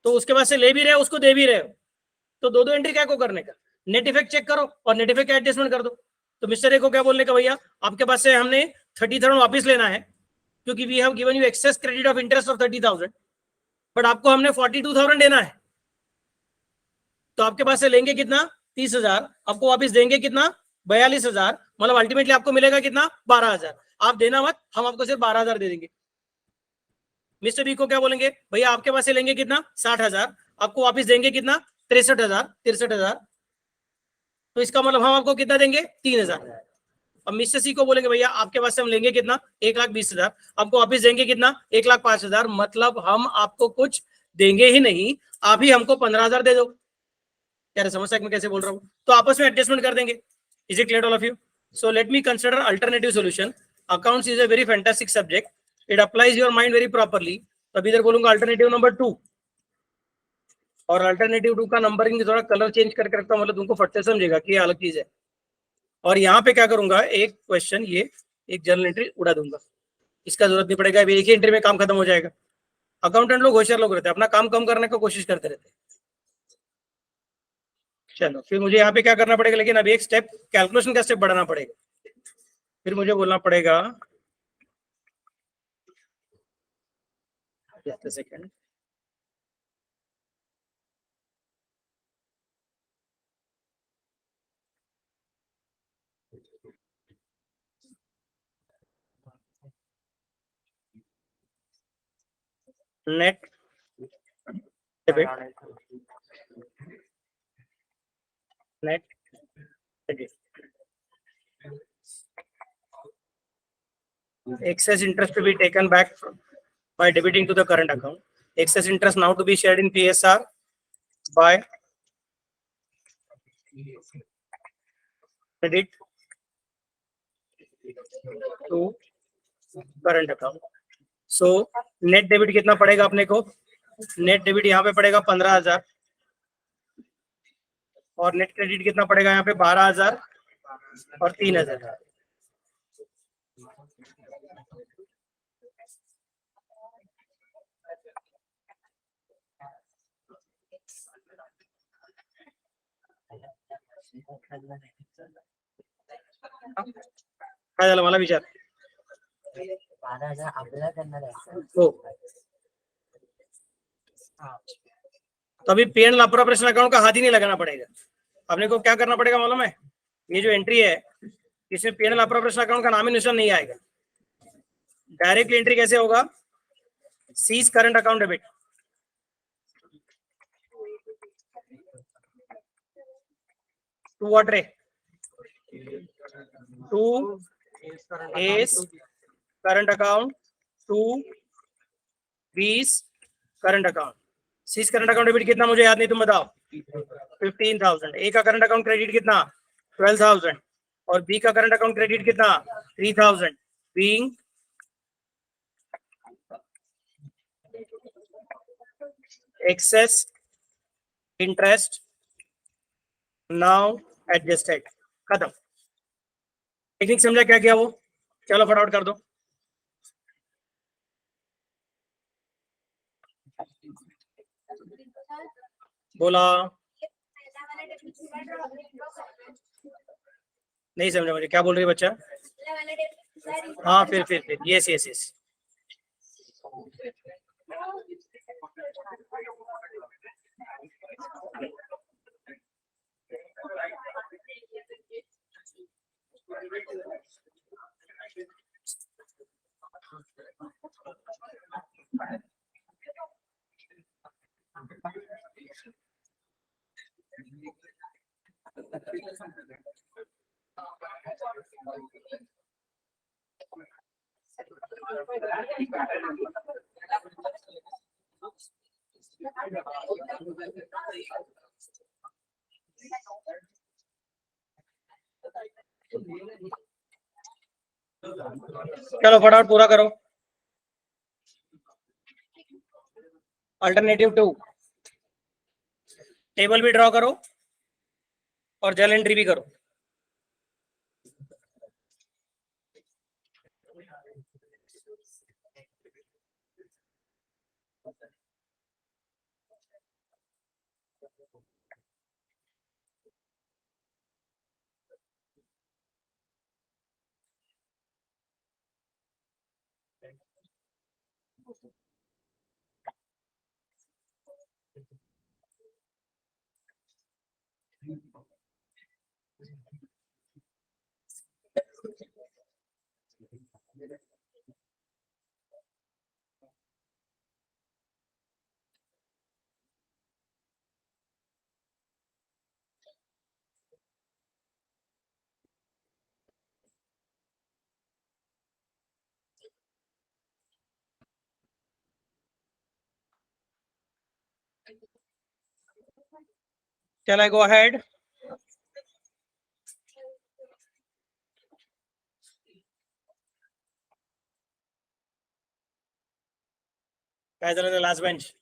तो उसके बाद से ले भी रहे हो, उसको दे भी रहे हो, तो 2 एंट्री क्या को करने का, नेट इफेक्ट चेक करो और नेट इफेक्ट का एडजस्टमेंट कर दो। तो मिस्टर ए को क्या बोलने का, भैया आपके पास से हमने 30,000 वापस लेना है, क्योंकि we have given you excess credit of interest of 30,000, but आपको हमने 42,000 देना है। तो आपके पास से लेंगे कितना 30,000, आपको वापस देंगे कितना 42,000, मतलब अल्टीमेटली आपको मिलेगा कितना 12,000। आप देना मत, हम आपको सिर्फ 12,000 दे देंगे। मिस्टर बी को क्या बोलेंगे, भैया आपके पास से लेंगे कितना 60,000, आपको वापस देंगे कितना 63,000, तो इसका मतलब हम आपको कितना देंगे? 3,000। अब मिस्टर सी को बोलेंगे भैया आपके पास से हम लेंगे कितना? 1,20,000, आपको वापिस देंगे कितना? 1,05,000। मतलब हम आपको कुछ देंगे ही नहीं, आप ही हमको 15,000 दे दो। क्या समस्या में कैसे बोल रहा हूँ? तो आपस में एडजस्टमेंट कर देंगे। Is it clear all of you? So let me consider alternative solution. Accounts is a very fantastic subject, it applies your mind very properly. तब इधर बोलूंगा अल्टरनेटिव नंबर 2, और अल्टरनेटिव 2 का नंबरिंग थोड़ा कलर चेंज करके रखता हूं, मतलब तुमको फटते समझेगा कि ये अलग चीज है। और यहाँ पे क्या करूंगा, एक क्वेश्चन ये एक जर्नल एंट्री उड़ा दूंगा, इसका जरूरत नहीं पड़ेगा, अभी एक ही एंट्री में काम खत्म हो जाएगा। अकाउंटेंट लोग होशियार लोग रहते हैं, अपना काम कम करने की कोशिश करते रहते हैं। चलो फिर मुझे यहाँ पे क्या करना पड़ेगा, लेकिन अभी एक स्टेप कैलकुलेशन का स्टेप बढ़ाना पड़ेगा। फिर मुझे बोलना पड़ेगा second, net debit, net debit, excess interest to be taken back by debiting to the current account. Excess interest now to be shared in PSR by credit to current account. So net debit कितना पड़ेगा अपने को? Net debit यहाँ पे पड़ेगा 15,000, और net credit कितना पड़ेगा यहाँ पे? 12,000 और 3,000। काय झालं मला विचार? हो, तो अभी पीएनएल अप्रोप्रिएशन अकाउंट का हाथ ही नहीं लगाना पड़ेगा। अपने को क्या करना पड़ेगा मालूम है? ये जो एंट्री है इसमें पीएनएल अप्रोप्रिएशन अकाउंट का नाम ही निशान नहीं आएगा। डायरेक्टली एंट्री कैसे होगा? C's current account debit, to what रे? To S current account, to B's current account. C's current account debit कितना मुझे याद नहीं, तुम बताओ। 15,000। ए का करंट अकाउंट क्रेडिट कितना? 12,000। और बी का करंट अकाउंट क्रेडिट कितना? 3,000। Being excess interest now adjusted. खत्म। टेक्निक समझा क्या किया वो? चलो फटाफट कर दो। बोला नहीं समझा मुझे, क्या बोल रही है बच्चा? हाँ फिर यस यस यस। चलो फटाफट पूरा करो। अल्टरनेटिव 2 टेबल भी ड्रॉ करो और जर्नल एंट्री भी करो। Shall I go ahead? काय झालं ते लास्ट बेंच?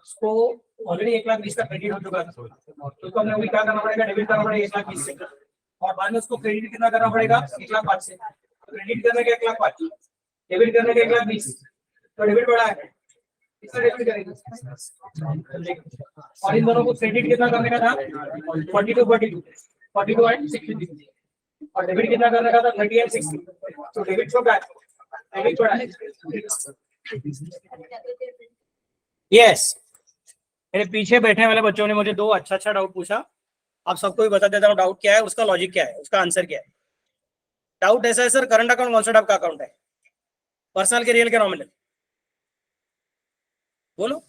उसको ऑलरेडी 1,20,000 का क्रेडिट हो चुका है, तो हमें अभी क्या करना पड़ेगा, डेबिट करना पड़ेगा 1,20,000 से, और बाद में उसको क्रेडिट कितना करना पड़ेगा, 1,05,000 से। क्रेडिट करने का 1,05,000, डेबिट करने का 1,20,000, तो डेबिट बढ़ा है, इसका डेबिट करेंगे। और इन दोनों को क्रेडिट कितना करने का था, 42 एंड 60, और डेबिट कितना करने का था, 30 एंड 60। तो डेबिट छोटा है, डेबिट बड़ा है। यस, मेरे पीछे बैठने वाले बच्चों ने मुझे 2 अच्छा डाउट पूछा। आप सबको भी बता देता हूँ डाउट क्या है, उसका लॉजिक क्या है, उसका आंसर क्या है। डाउट ऐसा है सर, करंट अकाउंट कौन सा टाइप का अकाउंट है, पर्सनल के, रियल के, नॉमिनल? बोलो,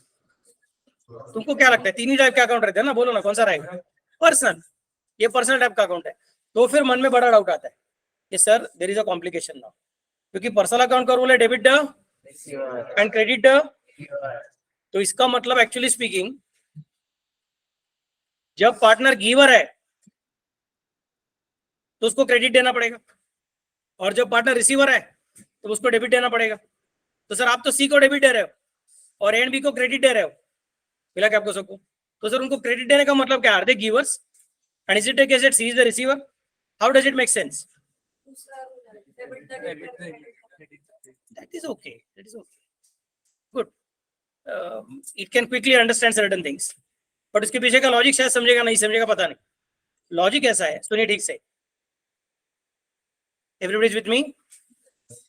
तुमको क्या लगता है? 3 ही टाइप के अकाउंट रहते हैं ना, बोलो ना कौन सा रहेगा? पर्सनल, ये पर्सनल टाइप का अकाउंट है। तो फिर मन में बड़ा डाउट आता है कि sir there is a complication now, क्योंकि पर्सनल अकाउंट का रूल है डेबिट एंड क्रेडिट। तो इसका मतलब एक्चुअली स्पीकिंग, जब पार्टनर गिवर है तो उसको क्रेडिट देना पड़ेगा, और जब पार्टनर रिसीवर है तो उसको डेबिट देना पड़ेगा। तो सर आप तो सी को डेबिट दे रहे हो और ए एंड बी को क्रेडिट दे रहे हो, मिला क्या आपको सबको? तो सर उनको क्रेडिट देने का मतलब क्या? Are they givers and is it a case that C is the receiver? How does it make sense? That is okay, that is okay, good. It can quickly understand certain things, but उसके पीछे का logic शायद समझेगा नहीं समझेगा पता नहीं। Logic ऐसा है, सुनिए ठीक से। Everybody is with me?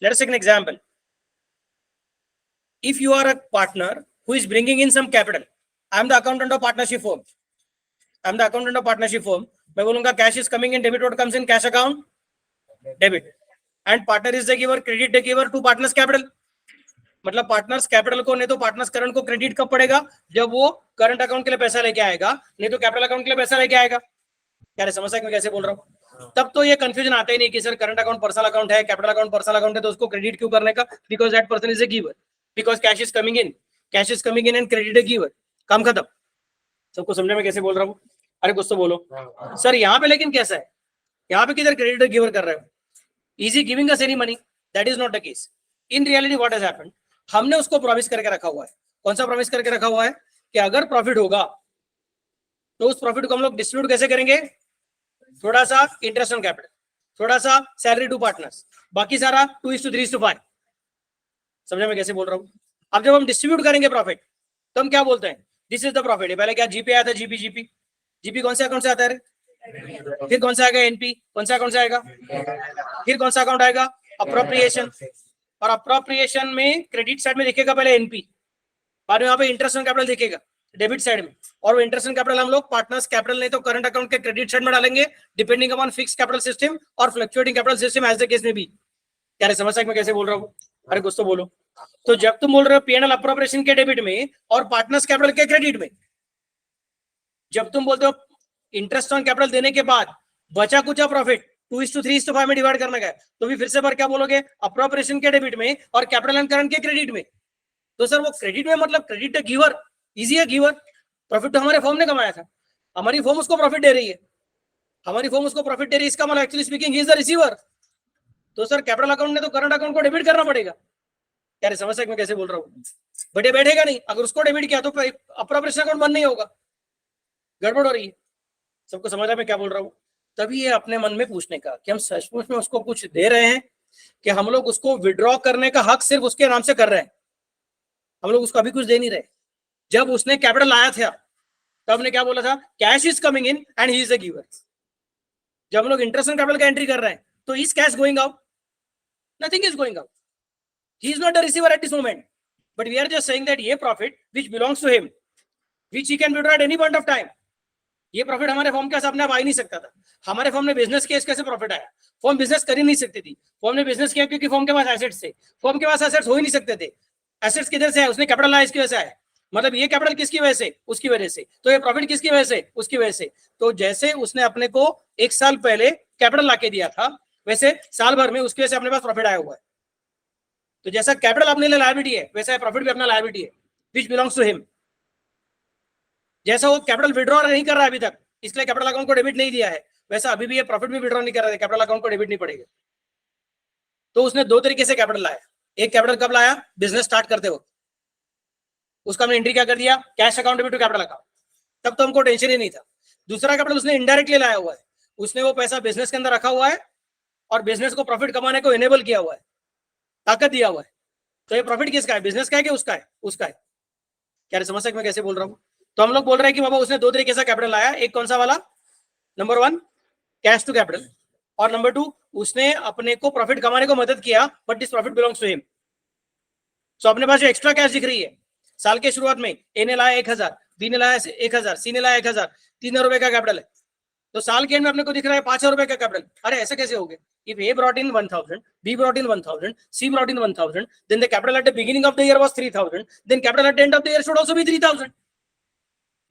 Let us take an example. If you are a partner who is bringing in some capital, I am the accountant of partnership firm. I am the accountant of partnership firm. मैं बोलूंगा cash is coming in, debit what comes in cash account, debit. And partner is the giver, credit the giver to partners capital. मतलब partners capital को, नहीं तो partners current को credit कब पड़ेगा? जब वो करंट अकाउंट के लिए पैसा लेके आएगा, नहीं तो कैपिटल अकाउंट के लिए पैसा लेके आएगा। क्या रे, समझ मैं कैसे बोल रहा हूँ? तब तो ये कंफ्यूजन आता ही नहीं कि sir current account personal account है, कैपिटल अकाउंट पर्सनल अकाउंट है, तो उसको क्रेडिट क्यों करने का? Because that person is a giver, because cash is coming in and credit A giver. काम खत्म। सबको समझे मैं कैसे बोल रहा हूँ? अरे कुछ तो बोलो सर। यहाँ पे लेकिन कैसा है, यहाँ पे किधर क्रेडिट गिवर कर रहे हो? Easy giving us any money? That is not the case. In reality what has happened, हमने उसको प्रॉमिस करके रखा हुआ है। कौन सा प्रॉमिस करके रखा हुआ है? कि अगर प्रॉफिट होगा तो उस प्रॉफिट को हम लोग डिस्ट्रीब्यूट कैसे करेंगे? थोड़ा सा इंटरेस्ट ऑन कैपिटल, थोड़ा सा सैलरी टू पार्टनर्स, बाकी सारा 2:3:5। समझे मैं कैसे बोल रहा हूँ? अब जब हम डिस्ट्रीब्यूट करेंगे प्रॉफिट, तो हम क्या बोलते हैं, दिस इज द प्रॉफिट। पहले क्या जीपी आया था, जीपी जीपी जीपी कौन से अकाउंट से आता है रे? फिर कौन सा आएगा, एनपी। कौन सा अकाउंट से आएगा? फिर कौन सा अकाउंट आएगा? अप्रोप्रिएशन। और अप्रोप्रिएशन में क्रेडिट साइड में दिखेगा पहले एनपी, बाद में यहाँ पे इंटरेस्ट ऑन कैपिटल दिखेगा डेबिट साइड में। और वो इंटरेस्ट ऑन कैपिटल हम लोग पार्टनर्स कैपिटल नहीं तो करंट अकाउंट के क्रेडिट साइड में डालेंगे, depending upon fix capital system और fluctuating capital system as the case में भी। क्या समझ में कैसे बोल रहा हूँ? अरे कुछ तो बोलो। तो जब तुम बोल रहे हो पीएनएल अप्रोप्रिएशन के डेबिट में और पार्टनर्स कैपिटल के क्रेडिट में, जब तुम बोलते हो इंटरेस्ट ऑन कैपिटल देने के बाद बचा कुछ प्रॉफिट 2:3:5 में डिवाइड करना है, तो भी फिर से बार क्या बोलोगे, अप्रोप्रिएशन के डेबिट में और कैपिटल एंड करंट के क्रेडिट में। तो सर वो क्रेडिट में मतलब क्रेडिट गिवर, इजी है गिवर। प्रॉफिट तो हमारे फॉर्म ने कमाया था, हमारी फॉर्म उसको प्रॉफिट दे रही है, हमारी फॉर्म उसको प्रॉफिट दे रही है, इसका मतलब actually speaking he is the receiver. तो सर कैपिटल अकाउंट ने तो करंट अकाउंट को डेबिट करना पड़ेगा। क्या समझ में कैसे बोल रहा हूँ? बट बैठेगा नहीं, अगर उसको डेबिट किया तो अप्रोप्रिएशन अकाउंट बंद नहीं होगा, गड़बड़ हो रही है। सबको समझ में क्या बोल रहा हूँ? तभी ये अपने मन में पूछने का कि हम सचमुच में उसको कुछ दे रहे हैं कि हम लोग उसको विड्रॉ करने का हक सिर्फ उसके नाम से कर रहे हैं, हम लोग उसको अभी कुछ दे नहीं रहे। जब उसने कैपिटल लाया था तब हमने क्या बोला था, cash is coming in and he is the giver. जब हम लोग इंटरेस्ट ऑन कैपिटल का एंट्री कर रहे हैं तो is cash going out? Nothing is going out, he is not the receiver at this moment, but we are just saying that ये profit which belongs to him, which he can withdraw at any point of time. ये profit हमारे form के अपने आप आ ही नहीं सकता था। हमारे फॉर्म में बिजनेस केस कैसे प्रॉफिट आया? फॉर्म बिजनेस कर ही नहीं सकती थी, फॉर्म ने बिजनेस किया क्योंकि फॉर्म के पास एसेट्स थे, फॉर्म के पास एसेट्स हो ही नहीं सकते थे। एसेट्स किधर से है? उसने कैपिटल लाया, इसकी वजह से आया। मतलब ये कैपिटल किसकी वजह से? उसकी वजह से। तो ये प्रॉफिट किसकी वजह से? उसकी वजह से। तो जैसे उसने अपने को 1 साल पहले कैपिटल लाके दिया था, वैसे साल भर में उसकी वजह से अपने पास प्रॉफिट आया हुआ है। तो जैसा कैपिटल अपने लिए लायबिलिटी है, वैसा प्रॉफिट भी अपना लायबिलिटी है, विच बिलोंग्स टू हिम। जैसा वो कैपिटल विड्रॉ नहीं कर रहा है अभी तक, इसलिए कैपिटल अकाउंट को डेबिट नहीं दिया है, वैसा अभी भी ये प्रॉफिट भी विड्रॉ नहीं कर रहा है, कैपिटल अकाउंट को डेबिट नहीं पड़ेगा। तो उसने 2 तरीके से कैपिटल लाया। एक कैपिटल कब लाया? बिजनेस स्टार्ट करते वक्त, उसका हमने एंट्री क्या कर दिया, cash account debit to capital account, तब तो हमको टेंशन ही नहीं था। दूसरा कैपिटल उसने इनडायरेक्टली लाया हुआ है, उसने वो पैसा बिजनेस के अंदर रखा हुआ है और बिजनेस को प्रॉफिट कमाने को इनेबल किया हुआ है, ताकत दिया हुआ है। तो ये प्रॉफिट किसका है? बिजनेस का है कि उसका है? उसका है। क्या समझ सकते मैं कैसे बोल रहा हूँ? तो हम लोग बोल रहे हैं कि बाबा उसने 2 तरीके से कैपिटल लाया, एक कौन सा वाला, नंबर 1 कैश टू कैपिटल, और नंबर 2 उसने अपने को प्रॉफिट कमाने को मदद किया, but this profit belongs to him. So अपने पास जो एक्स्ट्रा कैश दिख रही है साल के शुरुआत में, ए ने लाया 1000, बी ने लाया 1000, सी ने लाया 1000, 3000 रुपए का कैपिटल है। तो साल के एंड में अपने को दिख रहा है 5000 रुपए का कैपिटल। अरे ऐसे कैसे हो गए? If A brought in 1000, B brought in 1000, C brought in 1000, then the capital at the beginning of the year was 3000, then capital at the end of the year should also be 3000.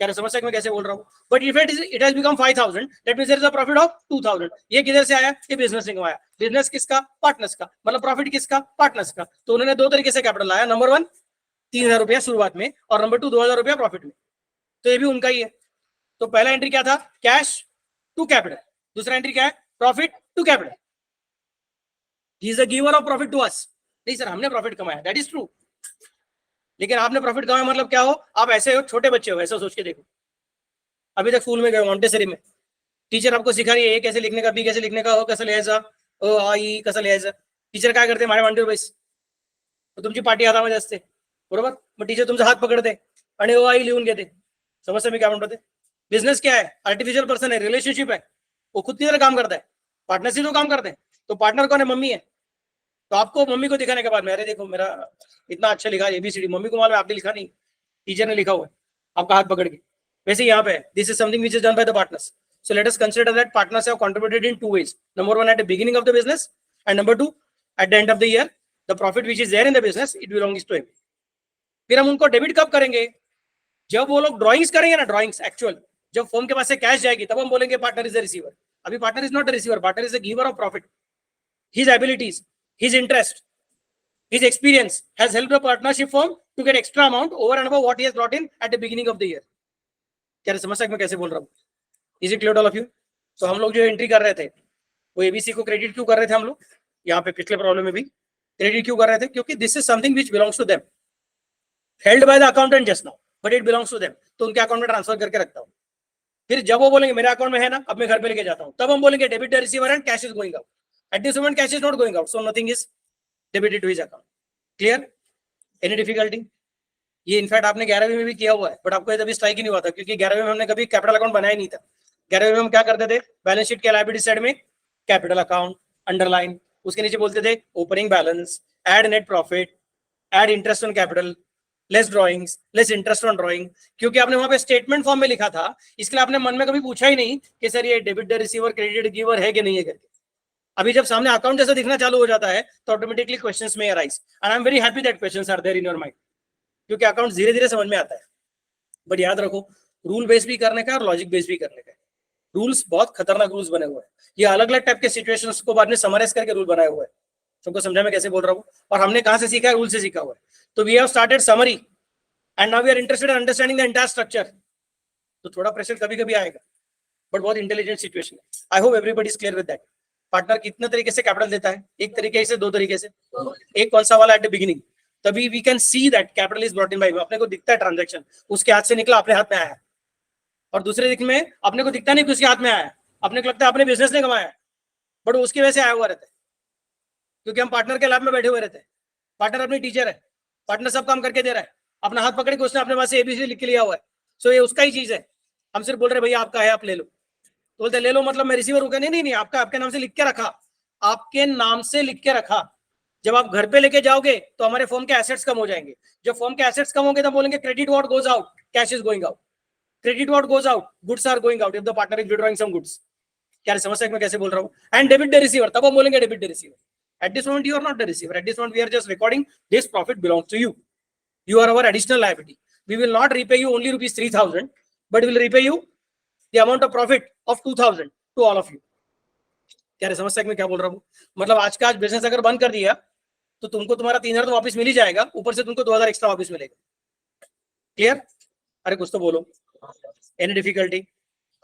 क्या समझ सकते मैं कैसे बोल रहा हूँ? But if it has become 5000, that means there is a profit of 2000. ये किधर से आया? ये बिजनेस से कमाया। बिजनेस किसका? पार्टनर्स का। मतलब प्रॉफिट किसका? पार्टनर्स का। तो उन्होंने 2 तरीके से कैपिटल लाया, नंबर 1 3000 रुपया शुरुआत में, और नंबर 2 2000 रुपया प्रॉफिट में। तो ये भी उनका ही है। तो पहला एंट्री क्या था? Cash to capital. दूसरा एंट्री क्या है? Profit to capital. He is the giver of profit to us. नहीं सर हमने प्रॉफिट कमाया, दैट इज ट्रू, लेकिन आपने प्रॉफिट कमाया मतलब क्या हो? आप ऐसे हो, छोटे बच्चे हो, ऐसा सोच के देखो। अभी तक स्कूल में गए मॉन्टेसरी में, टीचर आपको सिखा रही है ए कैसे लिखने का, बी कैसे लिखने का, ओ कसं लिहायचा, ओ आ ई कसं लिहायचं। टीचर काय करते? माझ्या मांडीवर बैस, तुमची पाठी हातामध्ये असते, बरोबर? मग टीचर तुमचा हात पकडते आणि ओ आई लिहून घेते। समजते मी काय म्हणतो ते? बिजनेस क्या है? आर्टिफिशियल पर्सन है, रिलेशनशिप है, वो खुद की तरह काम करता है, पार्टनर से जो काम करते हैं। तो पार्टनर कौन है? मम्मी है। तो आपको मम्मी को दिखाने के बाद में, अरे देखो मेरा इतना अच्छा लिखा ABCD, मम्मी को मालूम है आपने लिखा नहीं, टीचर ने लिखा हुआ है आपका हाथ पकड़ के। वैसे यहाँ पे this is something which is done by the partners. So let us consider that partners have contributed in 2 ways. Number 1 at the beginning of the business, and number 2 at the end of the year, the profit which is there in the business, it belongs to him. फिर हम उनको debit कब करेंगे? जब वो लोग drawings करेंगे ना, ड्राइंग्स एक्चुअल, जब फॉर्म के पास से कैश जाएगी तब हम बोलेंगे पार्टनर इज द रिसीवर। अभी partner is not the receiver, partner is the giver of profit. His abilities, his interest, his experience has helped the partnership firm to get extra amount over and above what he has brought in at the beginning of the year. क्या समझ सकते मैं कैसे बोल रहा हूँ? Is it clear to all of you? तो हम लोग जो एंट्री कर रहे थे वो ABC को क्रेडिट क्यों कर रहे थे हम लोग? यहाँ पे पिछले प्रॉब्लम में भी क्रेडिट क्यों कर रहे थे? क्योंकि this is something which belongs to them, held by the accountant just now, but it belongs to them. तो उनके अकाउंट में ट्रांसफर करके रखता हूँ। फिर जब वो बोलेंगे मेरे अकाउंट में है ना, अब मैं घर पे लेके जाता हूँ, तब हम बोलेंगे debit the receiver and cash is going out. At this moment, cash is not going out, so nothing is debited to his account. Clear? Any difficulty? ये इनफैक्ट आपने 11वीं में भी किया हुआ है, बट आपको ये कभी स्ट्राइक ही नहीं हुआ था, क्योंकि 11वीं में हमने कभी कैपिटल अकाउंट बनाया नहीं था। 11वीं में हम क्या करते थे, बैलेंस शीट के लायबिलिटी साइड में कैपिटल अकाउंट अंडरलाइन, उसके नीचे बोलते थे opening balance, add net profit, add interest on capital, less drawings, less interest on drawing, क्योंकि आपने वहां पे स्टेटमेंट फॉर्म में लिखा था, इसलिए आपने मन में कभी पूछा ही नहीं कि सर ये डेबिट रिसीवर क्रेडिट गिवर है कि नहीं है करके। अभी जब सामने अकाउंट जैसा दिखना चालू हो जाता है तो ऑटोमेटिकली क्वेश्चंस में arise, and I am very happy that questions are there in your mind, क्योंकि अकाउंट धीरे धीरे समझ में आता है। बट याद रखो, रूल बेस भी करने का और लॉजिक बेस भी करने का। रूल्स बहुत खतरनाक रूल्स बने हुए हैं, ये अलग अलग टाइप के सिचुएशंस को बाद में समराइज करके रूल बनाए हुए हैं। तुमको समझा मैं कैसे बोल रहा हूँ, और हमने कहां से सीखा है, रूल से सीखा हुआ है। तो we have started summary and now we are interested in understanding the entire structure. तो थोड़ा प्रेशर कभी कभी आएगा, बट बहुत इंटेलिजेंट सिचुएशन है। I hope everybody is clear with that. Partner कितने तरीके से कैपिटल देता है, एक तरीके से, दो तरीके से, एक कौन सा वाला एट द बिगिनिंग, तभी we can see that capital is brought in by, अपने को दिखता है ट्रांजैक्शन उसके हाथ से निकला अपने हाथ में आया, और दूसरे दिख में अपने को दिखता नहीं कि उसके हाथ में आया, अपने को लगता है अपने बिजनेस ने कमाया, बट उसकी वजह से आया हुआ रहता है, क्योंकि हम पार्टनर के लैब में बैठे हुए रहते हैं। पार्टनर अपनी टीचर है, पार्टनर सब काम करके दे रहा है, अपना हाथ पकड़ के उसने अपने पास से एबीसी लिख के लिया हुआ है, सो ये उसका ही चीज है। हम सिर्फ बोल रहे भैया आपका है, आप ले लो, तो बोलते ले लो मतलब मैं रिसीवर हूं क्या? नहीं नहीं नहीं, आपका आपके नाम से लिख के रखा, आपके नाम से लिख के रखा। जब आप घर पे लेके जाओगे तो हमारे फॉर्म के एसेट्स कम हो जाएंगे, जब फॉर्म के एसेट्स कम होंगे तो बोलेंगे credit what goes out, cash is going out, credit what goes out, goods are going out if the partner is withdrawing some goods. क्या समस्या मैं कैसे बोल रहा हूँ? एंड डेबिट द रिसीवर, तब हम बोलेंगे debit the receiver. At this moment, you are not the receiver. At this moment, we are just recording this profit belongs to you. You are our additional liability. We will not repay you only rupees 3,000, but we will repay you the amount of profit of 2,000 to all of you. क्या समझ मैं क्या बोल रहा हूँ? मतलब आज का आज बिजनेस अगर बंद कर दिया तो तुमको तुम्हारा 3,000 तो वापस मिल ही जाएगा, ऊपर से तुमको 2,000 एक्स्ट्रा वापस मिलेगा। क्लियर? अरे कुछ तो बोलो। Any difficulty?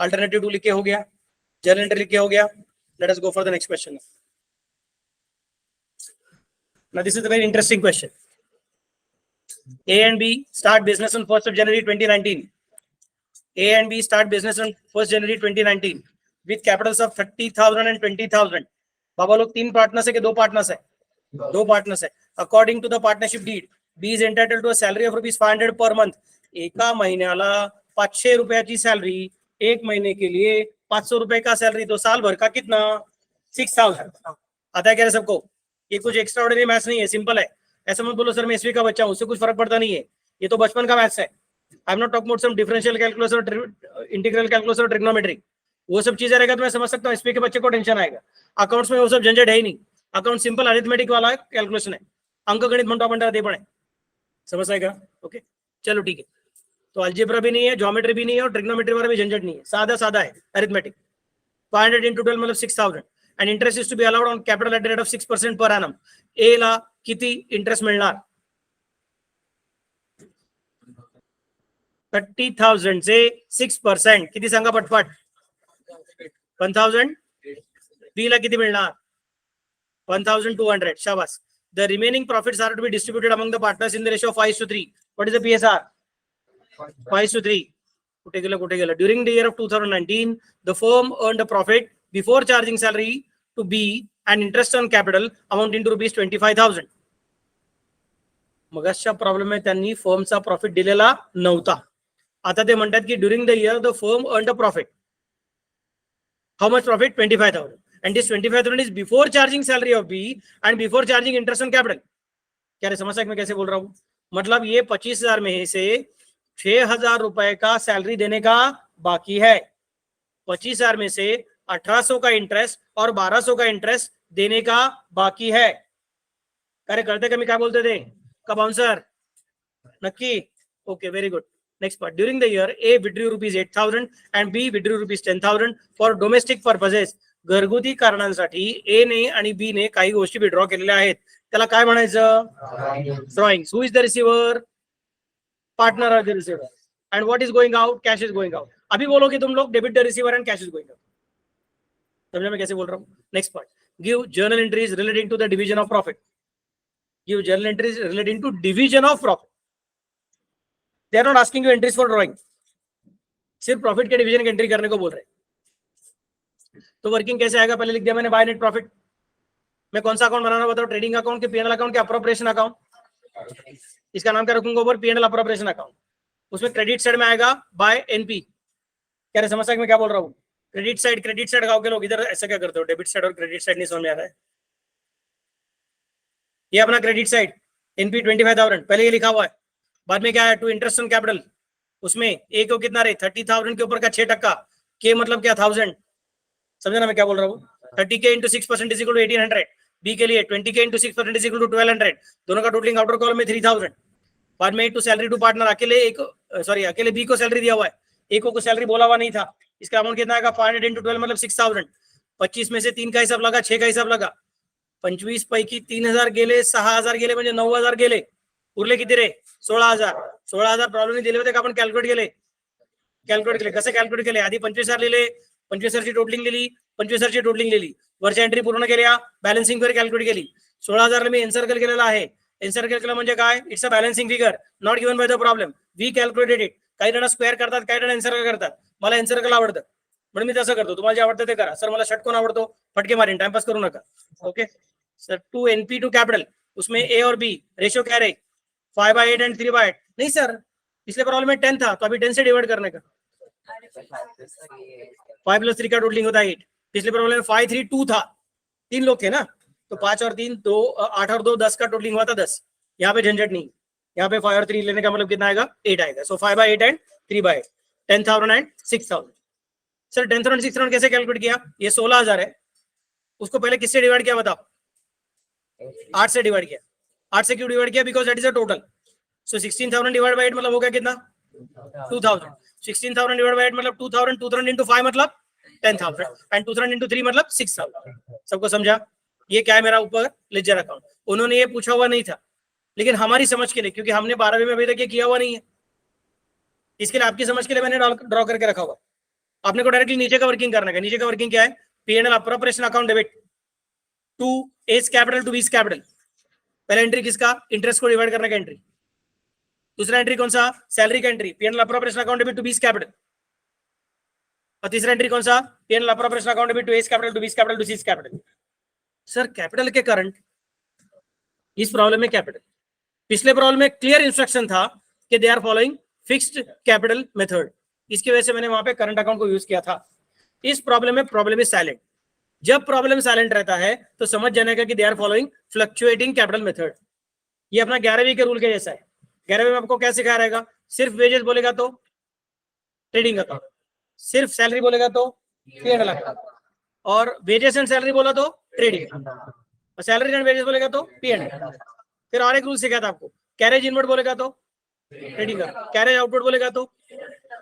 अल्टरनेटिव टू लिख के हो गया, जर्नल एंट्री लिख के हो गया। Let us go for the next question. Now this is a very interesting question. A and B start business on 1st of January 2019. A and B start business on 1st January 2019 with capitals of 30,000 and 20,000. बाबा लोग 3 partners है कि 2 partners है? 2 partners है। According to the partnership deed, B is entitled to a salary of rupees 500 per month. एका महिन्याला 500 रुपयाची salary, एक महीने के लिए 500 रुपए का सैलरी, तो साल भर का कितना? 6,000। आता है क्या सबको? ये कुछ एक्स्ट्रा ऑर्डिनरी मैथ्स नहीं है, सिंपल है। ऐसा मत बोलो सर मैं ईस्वी का बच्चा हूं, उससे कुछ फर्क पड़ता नहीं है, ये तो बचपन का मैथ्स है। I am not talking about some differential calculus और इंटीग्रल कैलकुलस और ट्रिग्नोमेट्री, वो सब चीजें रहेगा तो मैं समझ सकता हूँ ईस्वी के बच्चे को टेंशन आएगा। अकाउंट्स में वो सब झंझट है ही नहीं, अकाउंट सिंपल अरिथमेटिक वाला कैलकुलेशन है, अंक गणित म्हणता म्हणता दे पड़े, समझ आएगा? ओके चलो ठीक है। तो अलजेब्रा भी नहीं है, ज्योमेट्री भी नहीं है, और ट्रिग्नोमेट्री वाला भी झंझट नहीं है, सादा सादा है अरिथमेटिक। 500 into 12 मतलब 6,000, and interest is to be allowed on capital at the rate of 6% per annum. A ला किती इंटरेस्ट मिळणार? 30,000 से 6%, किती सांगा पटपट? 1,000. B ला किती मिळणार? 1,200. शाबास. The remaining profits are to be distributed among the partners in the ratio of 5:3. What is the PSR? 5:3. कुठे गेलं? During the year of 2019, the firm earned a profit before charging salary to B and interest on capital amounting to rupees 25,000. मगाच्या problem में त्यांनी फर्मचा profit दिलेला नव्हता. आता ते म्हणतात की during the year the firm earned a profit. How much profit? 25,000. and this 25,000 is before charging salary of B and before charging interest on capital. क्या रे समझ मैं कैसे बोल रहा हूँ? मतलब ये 25,000 में से 6,000 रुपए का सैलरी देने का बाकी है, 25,000 में से 1,800 का इंटरेस्ट और 1,200 का इंटरेस्ट देने का बाकी है. अरे करते कमी क्या बोलते थे? कब आंसर? नक्की? Okay very good. Next part. During the year, A withdrew rupees 8,000 and B withdrew rupees 10,000 for domestic purposes. घरगुती कारणांसाठी A ने आणि B ने काही गोष्टी विड्रॉ केलेल्या आहेत. त्याला काय म्हणायचं? Drawing. Who is the receiver? Partner are the receiver. And what is going out? Cash is going out. अभी बोलोगे तुम लोग debit the receiver and cash is going out. समझा मैं कैसे बोल रहा हूँ? Next part. Give journal entries relating to the division of profit. Give journal entries relating to division of profit. They are not asking you entries for drawing. सिर्फ profit के division की entry करने को बोल रहे हैं. तो वर्किंग कैसे आएगा? पहले लिख दिया मैंने बाय नेट प्रॉफिट. मैं कौन सा अकाउंट बनाना बताओ? ट्रेडिंग अकाउंट के पीएनएल अकाउंट के अप्रोप्रिएशन अकाउंट? इसका नाम क्या रखूंगा ऊपर, P&L अप्रोप्रिएशन अकाउंट। उसमें क्रेडिट साइड में आएगा बाय एनपी। क्या रे समझ मैं क्या बोल रहा हूँ? क्रेडिट साइड गाँव के लोग इधर ऐसा क्या करते हो, डेबिट साइड और क्रेडिट साइड नहीं समझ में आ रहा है। ये अपना क्रेडिट साइड एनपी 25,000 पहले ये लिखा हुआ है, बाद में क्या है टू इंटरेस्ट ऑन कैपिटल, उसमें ए को कितना रहे 30,000 के ऊपर का 6% के मतलब क्या 1000, समझे ना मैं क्या बोल रहा हूँ। 30K into 6% is equal to 1800, B के लिए 20K into 6% is equal to 1200, दोनों का टोटलिंग आउटर कॉलम में 3000। बाद में टू सैलरी टू पार्टनर, अकेले बी को सैलरी दिया हुआ है, ए को सैलरी बोला हुआ नहीं था, इसका अमाउंट कितना आएगा 500 इंटू 12 मतलब 6000। 25 में से 3 का हिसाब लगा, 6 का हिसाब लगा, 25 पैकी 3000 गेले, 6000 गेले म्हणजे 9000 गेले, उरले किती रे 16000। 16000 प्रॉब्लेम दिले होते का आपण कॅल्क्युलेट केले कसे कॅल्क्युलेट केले, आधी 25000 लिहिले, 25000 ची टोटलिंग लिहिली, 25000 ची टोटलिंग लिहिली, वरच्या एंट्री पूर्ण केल्या, बॅलन्सिंग फिगर कॅल्क्युलेट केली, 16000 मी एनसर्कल केलेला आहे, एनसर्कल केलं म्हणजे काय, it's a balancing figure not given by the problem, we calculated it. काही जण स्क्वेअर करतात, काही जण एनसर्कल करतात, मला एनसर्कल आवडतं म्हणून मी तसं करतो, तुम्हाला जे आवडतं ते करा। सर मला षटकोन आवडतो, फटके मारीन, टाइमपास करू नका। Okay sir, to NP to capital, उसमें ए और बी रेशियो क्या रहे 5/8 एंड 3/8, नहीं सर पिछले प्रॉब्लम में 10 था तो अभी 10 से डिवाइड करने का, 5 + 3 का टोटलिंग होता है 8, पिछले प्रॉब्लम में 5, 3, 2 था, 3 लोग थे ना, तो 5 और 3 2, 8 और 2 10 का टोटलिंग हुआ था 10। यहाँ पे झंझट नहीं, यहाँ पे 5 और 3 लेने का मतलब कितना आएगा 8 आएगा। सो 5/8 एंड 3/8, 10,000 एंड 6,000। सर 10,000 एंड 6,000 कैसे कैलकुलेट किया, ये 16,000 है, उसको पहले किससे डिवाइड किया बताओ, 8 से डिवाइड किया। 8 से क्यों डिवाइड किया, because that is a total. So 16,000 divide by 8 मतलब हो गया कितना 2000। 16,000 डिवाइड बाय 8 मतलब 2000, 2000 इंटू 5 मतलब 10,000 एंड 2000 इंटू 3 मतलब 6,000। सबको समझा? ये क्या है मेरा ऊपर लेजर अकाउंट, उन्होंने ये पूछा हुआ नहीं था, लेकिन हमारी समझ के लिए, क्योंकि हमने 12वीं में अभी तक ये किया हुआ नहीं है, इसके लिए आपकी समझ के लिए मैंने ड्रॉ करके रखा हुआ। आपने को डायरेक्टली नीचे का वर्किंग करना है। नीचे का वर्किंग क्या है, P&L appropriation account debit to A's capital to B's capital. पहला एंट्री किसका, इंटरेस्ट को डिवाइड करने का एंट्री। दूसरा एंट्री कौन सा, सैलरी का entry, P&L appropriation account debit to B's capital. और तीसरा एंट्री कौन सा, P&L appropriation account debit to A's capital to B's capital to C's capital. Sir capital के करंट, इस प्रॉब्लम में कैपिटल, पिछले प्रॉब्लम में क्लियर इंस्ट्रक्शन था कि they are following fixed capital method, इसकी वजह से मैंने वहां पे करंट अकाउंट को यूज किया था। इस प्रॉब्लम में प्रॉब्लम इज साइलेंट, जब प्रॉब्लम साइलेंट रहता है तो समझ जाने का कि they are following fluctuating capital method. ये अपना 11वीं के रूल के जैसा है। 11वीं में आपको क्या सिखाया रहेगा, सिर्फ वेजेस बोलेगा तो ट्रेडिंग अकाउंट, सिर्फ सैलरी बोलेगा तो P&L अकाउंट, और वेजेस एंड सैलरी बोला तो ट्रेडिंग, और सैलरी एंड वेजेस बोलेगा तो P&L। फिर और एक रूल सिखाया था आपको, कैरेज इनवर्ड बोलेगा तो ट्रेडिंग अकाउंट, कैरेज आउटवर्ड बोलेगा तो,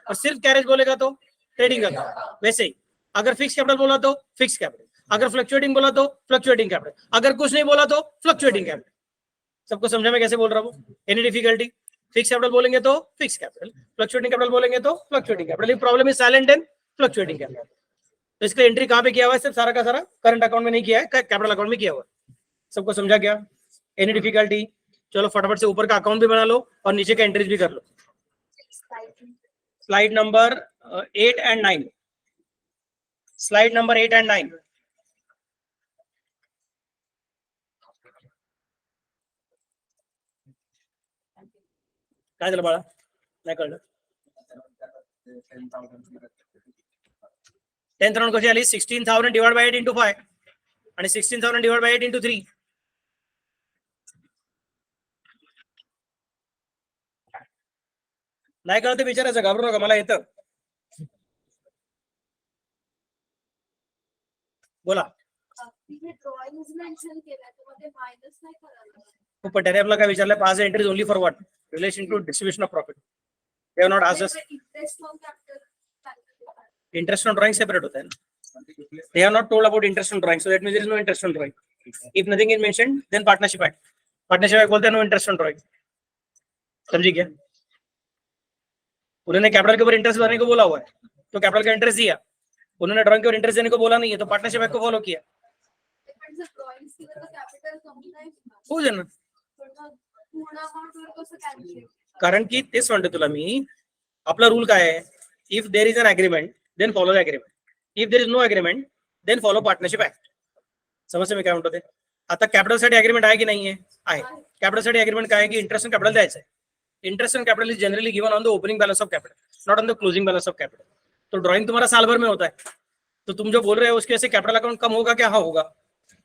और सिर्फ कैरेज बोलेगा तो ट्रेडिंग अकाउंट। वैसे ही अगर फिक्स कैपिटल बोला तो फिक्स कैपिटल, अगर फ्लक्चुएटिंग बोला तो फ्लक्चुएटिंग कैपिटल, अगर कुछ नहीं बोला तो फ्लक्चुएटिंग कैपिटल। सबको समझा मैं कैसे बोल रहा हूँ, एनी डिफिकल्टी? फिक्स कैपिटल बोलेंगे तो फिक्स कैपिटल, फ्लक्चुएटिंग कैपिटल बोलेंगे तो fluctuating capital. Problem is silent and fluctuating capital. तो इसके एंट्री कहाँ पे किया हुआ है, सिर्फ सारा का सारा करंट अकाउंट में नहीं किया है, कैपिटल अकाउंट में किया हुआ है। सबको समझा क्या, एनी डिफिकल्टी? चलो फटाफट से ऊपर का अकाउंट भी बना लो और नीचे का एंट्रीज भी कर लो। Slide number 8 and 9, slide number 8 and 9। काय झालं बाळा, नाही कळलं? 10,000 कशी आली, 16,000 डिवाइड बाय 8 इंटू 5 आणि 16,000 डिवाइड बाय 8 इंटू 3। नाही कळत ते विचारायचं, घाबरू नका, मला येतं। बोला पटेरे आपला काय विचारलं, 5 entries only for what, relation to distribution of profit. They have not asked us, interest on drawing separate होता है ना, they have not told about interest on drawing, so that means there is no interest on drawing. If nothing is mentioned, then partnership act, partnership act बोलते हैं no interest on drawing। समझी क्या? उन्होंने capital के ऊपर interest भरने को बोला हुआ है तो कैपिटल का इंटरेस्ट दिया, उन्होंने ड्राइंग के ऊपर इंटरेस्ट देने को बोला नहीं है तो पार्टनरशिप एक्ट को फॉलो किया। हो जाणार, कारण की तेच म्हणतो तुला मी, आपला रूल काय आहे, if there is an agreement then follow the agreement, if there is no agreement then follow partnership act. समजते मी काय म्हणतो ते? आता कॅपिटल साठी अग्रीमेंट आहे की नाही आहे? कॅपिटलसाठी अग्रीमेंट काय आहे की इंटरेस्ट ऑन कॅपिटल द्यायचं आहे. Interest on capital is generally given on the opening balance of capital, not on the closing balance of capital. तो ड्राइंग तुम्हारा साल भर में होता है, तो तुम जो बोल रहे हो उसके से कैपिटल अकाउंट कम होगा क्या? हाँ होगा,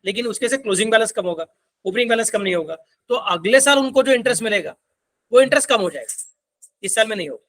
लेकिन उसके से क्लोजिंग बैलेंस कम होगा, ओपनिंग बैलेंस कम नहीं होगा. तो अगले साल उनको जो इंटरेस्ट मिलेगा वो इंटरेस्ट कम हो जाएगा, इस साल में नहीं होगा.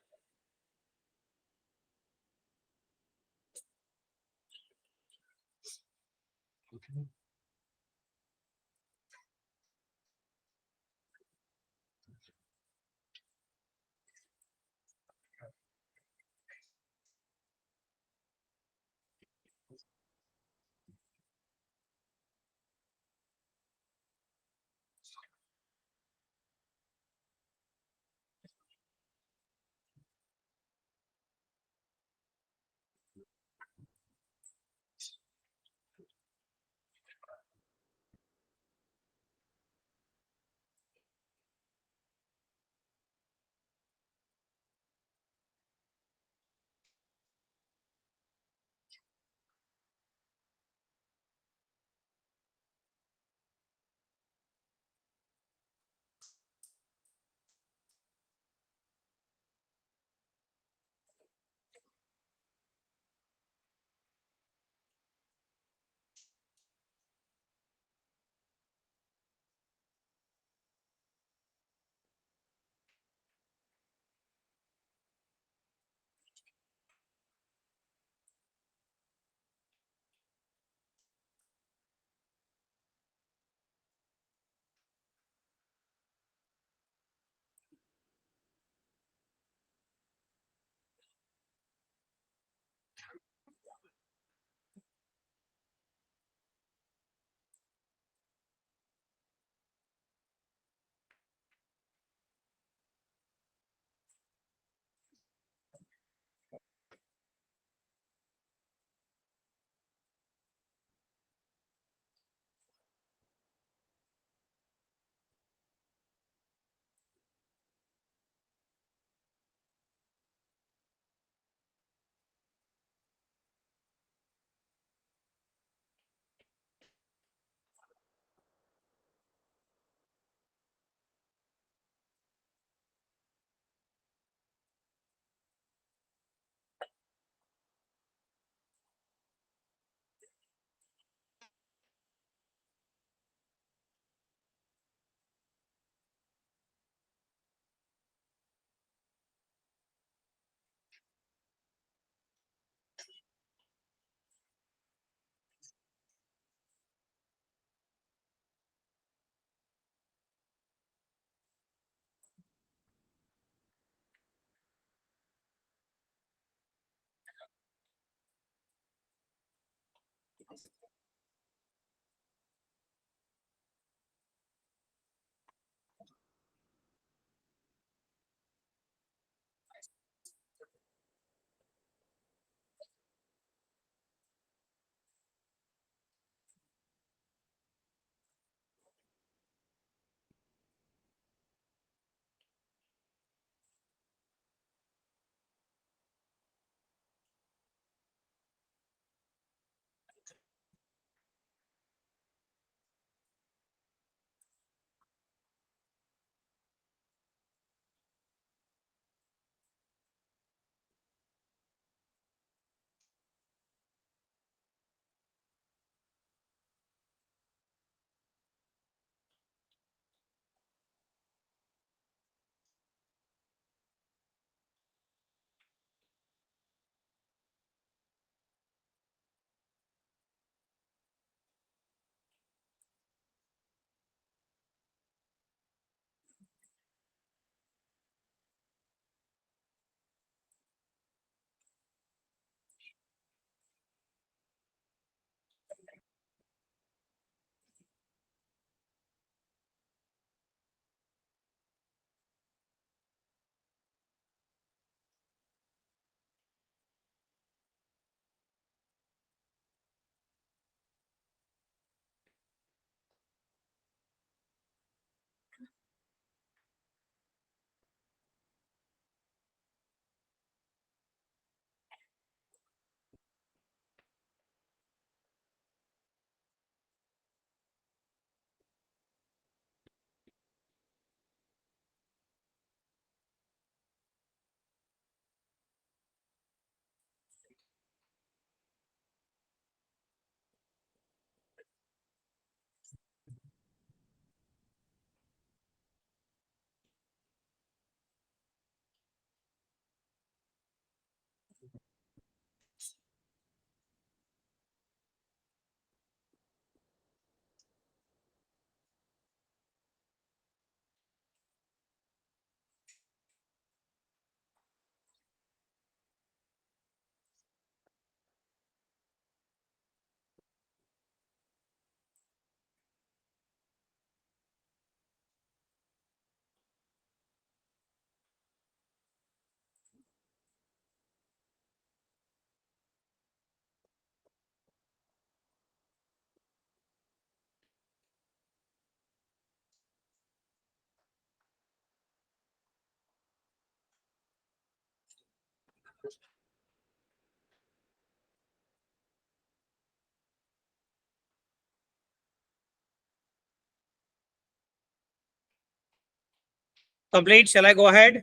Complete. Shall I go ahead?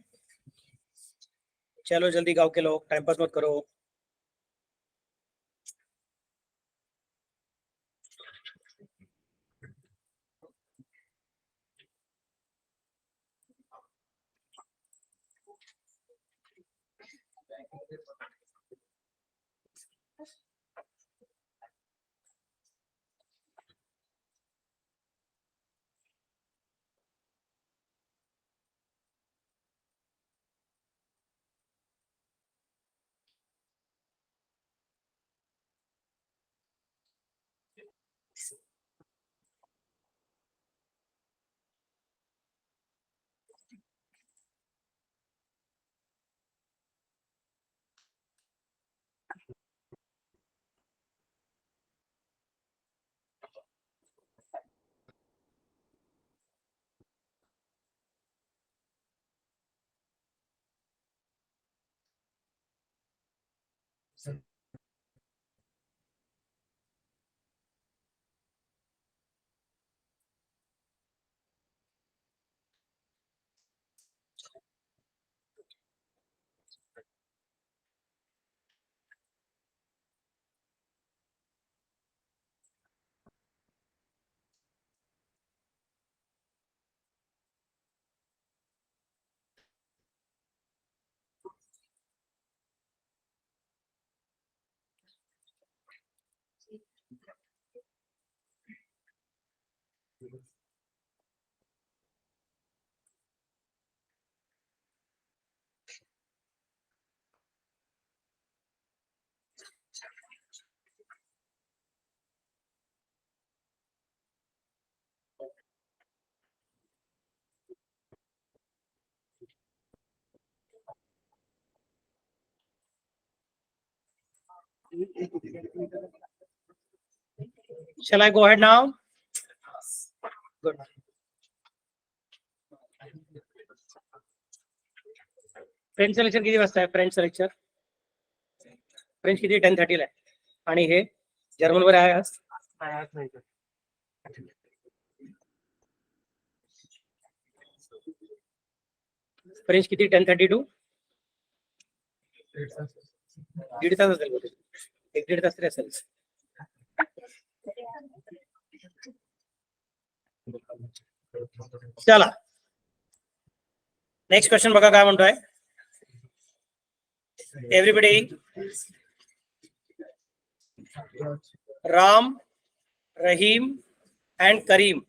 चलो जल्दी गाँव के लोग, टाइम पास मत करो. Shall I go ahead now? Good. French selection किती वाजता आहे? फ्रेंच सिलेक्शन फ्रेंच किती? 10:30 ला आहे. आणि हे जर्मन वर आहे आज. फ्रेंच किती? 10:30 to 1.5 तास असेल. 1.5 तास तरी असेल. चला नेक्स्ट क्वेश्चन बघा काय म्हणतोय. Everybody, Ram, Rahim and Karim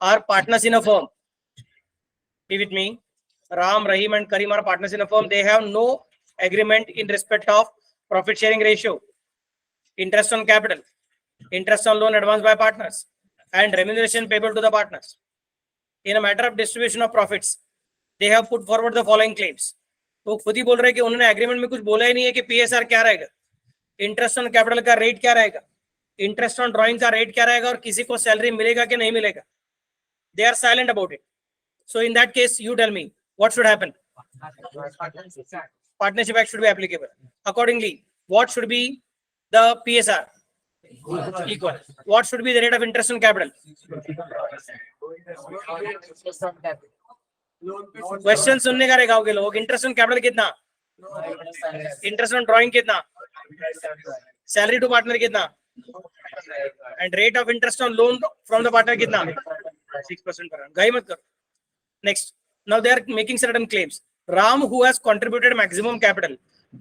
are partners in a firm. Be with me. Ram, Rahim and Karim are partners in a firm. They have no agreement in respect of profit sharing ratio, interest on capital, interest on loan advanced by partners, and remuneration payable to the partners. In a matter of distribution of profits, they have put forward the following claims. तो खुद ही बोल रहे हैं कि उन्होंने agreement में कुछ बोला ही नहीं है कि पीएसआर क्या रहेगा, इंटरेस्ट ऑन कैपिटल का रेट क्या रहेगा, इंटरेस्ट ऑन ड्राइंग का रेट क्या रहेगा और किसी को सैलरी मिलेगा कि नहीं मिलेगा. They are silent about it. So in that case you tell me what should happen. Partnership Act should be applicable. Accordingly, what should be the PSR? Equal. What should be the rate of interest on capital? Question सुनने का रहेगा के लोग. Interest on capital कितना, interest on drawing कितना, salary to partner कितना, and rate of interest on loan from the partner कितना, 6% पर. गाई मत करो. Next, now they are making certain claims. Ram, who has contributed maximum capital,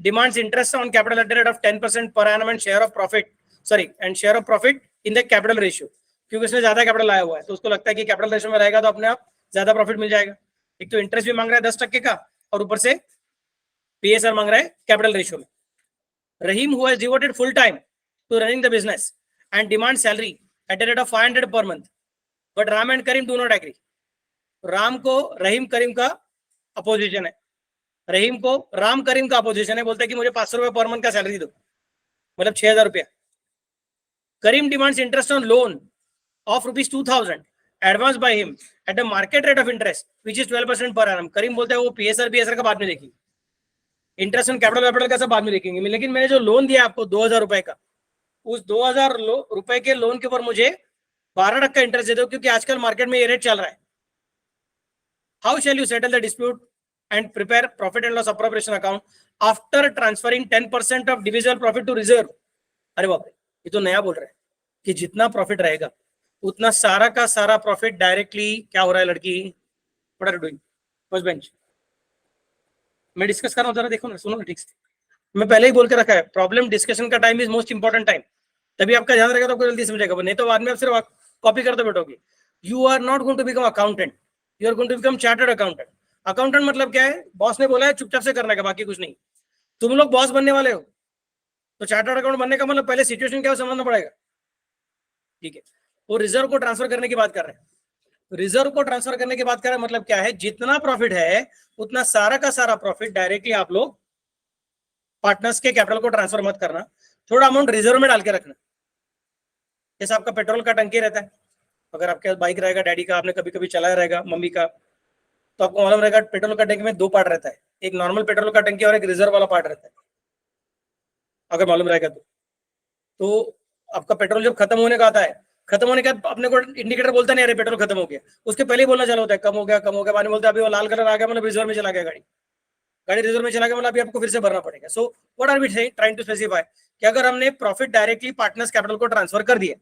demands interest on capital at the rate of 10% per annum and share of profit in the capital ratio. क्योंकि उसने ज्यादा capital लाया हुआ है तो उसको लगता है कि कैपिटल रेशियो में रहेगा तो अपने आप ज्यादा प्रॉफिट मिल जाएगा. एक तो इंटरेस्ट भी मांग रहा है 10% का और ऊपर से पीएसआर मांग रहा है कैपिटल रेशियो में. Rahim, who has devoted full time to running the business and demands salary at the rate of 500 per month, but Ram and Karim do not agree. Ram को रहीम करीम का अपोजिशन है, रहीम को राम करीम का अपोजिशन है. बोलता है कि मुझे 500 रुपए पर मंथ का सैलरी दो, मतलब 6,000 रुपया. Karim demands interest on loan of ₹2,000 advance by him at the market rate of interest which is 12% per annum. करीम बोलता है वो पीएसआर का बाद में देखिए. इंटरेस्ट ऑन कैपिटल का सब बाद में देखेंगे, लेकिन मैंने जो लोन दिया आपको 2,000 रुपए का, उस 2,000 रुपए के लोन के ऊपर मुझे 12% इंटरेस्ट दे दो, क्योंकि आजकल मार्केट में ये रेट चल रहा है. How shall you settle the dispute and prepare profit and loss appropriation account after transferring 10% of divisible profit to reserve? अरे बाप रे, ये तो नया बोल रहे हैं कि जितना प्रॉफिट रहेगा उतना सारा का सारा प्रॉफिट डायरेक्टली क्या हो रहा है लड़की? What are you doing? First bench. मैं डिस्कस कर रहा हूँ, जरा देखो ना, सुनो ना ठीक से. मैं पहले ही बोल के रखा है, प्रॉब्लम डिस्कशन का time is most important time. तभी आपका ध्यान रहेगा तो आपको जल्दी समझेगा, नहीं तो बाद में आप सिर्फ कॉपी करते बैठोगे. You are not going to become accountant, you are going to become chartered accountant. Accountant मतलब क्या है? बॉस ने बोला है चुपचाप से करने का, बाकी कुछ नहीं. तुम लोग बॉस बनने वाले हो, तो चार्टर्ड अकाउंट बनने का मतलब पहले सिचुएशन क्या हो समझना पड़ेगा. ठीक है, वो रिजर्व को ट्रांसफर करने की बात कर रहे हैं. रिजर्व को ट्रांसफर करने की बात कर रहे हैं मतलब क्या है? जितना प्रॉफिट है उतना सारा का सारा प्रॉफिट डायरेक्टली आप लोग पार्टनर्स के कैपिटल को ट्रांसफर मत करना, थोड़ा अमाउंट रिजर्व में डाल के रखना. जैसे आपका पेट्रोल का टंकी रहता है, अगर आपके पास बाइक रहेगा डैडी का, आपने कभी कभी चलाया रहेगा मम्मी का, तो आपको मालूम रहेगा पेट्रोल का टंकी में 2 पार्ट रहता है, एक नॉर्मल पेट्रोल का टंकी और एक रिजर्व वाला पार्ट रहता है, अगर मालूम रहेगा तो आपका पेट्रोल जब खत्म होने का आता है, खत्म होने के बाद अपने को इंडिकेटर बोलता नहीं अरे पेट्रोल खत्म हो गया, उसके पहले ही बोलना चालू होता है कम हो गया कम हो गया. पानी बोलता है अभी वो लाल कलर आ गया मतलब रिजर्व में चला गया गाड़ी रिजर्व में चला गया मतलब अभी आपको फिर से भरना पड़ेगा. So what are we trying to specify कि अगर हमने प्रॉफिट डायरेक्टली पार्टनर्स कैपिटल को ट्रांसफर कर दिया,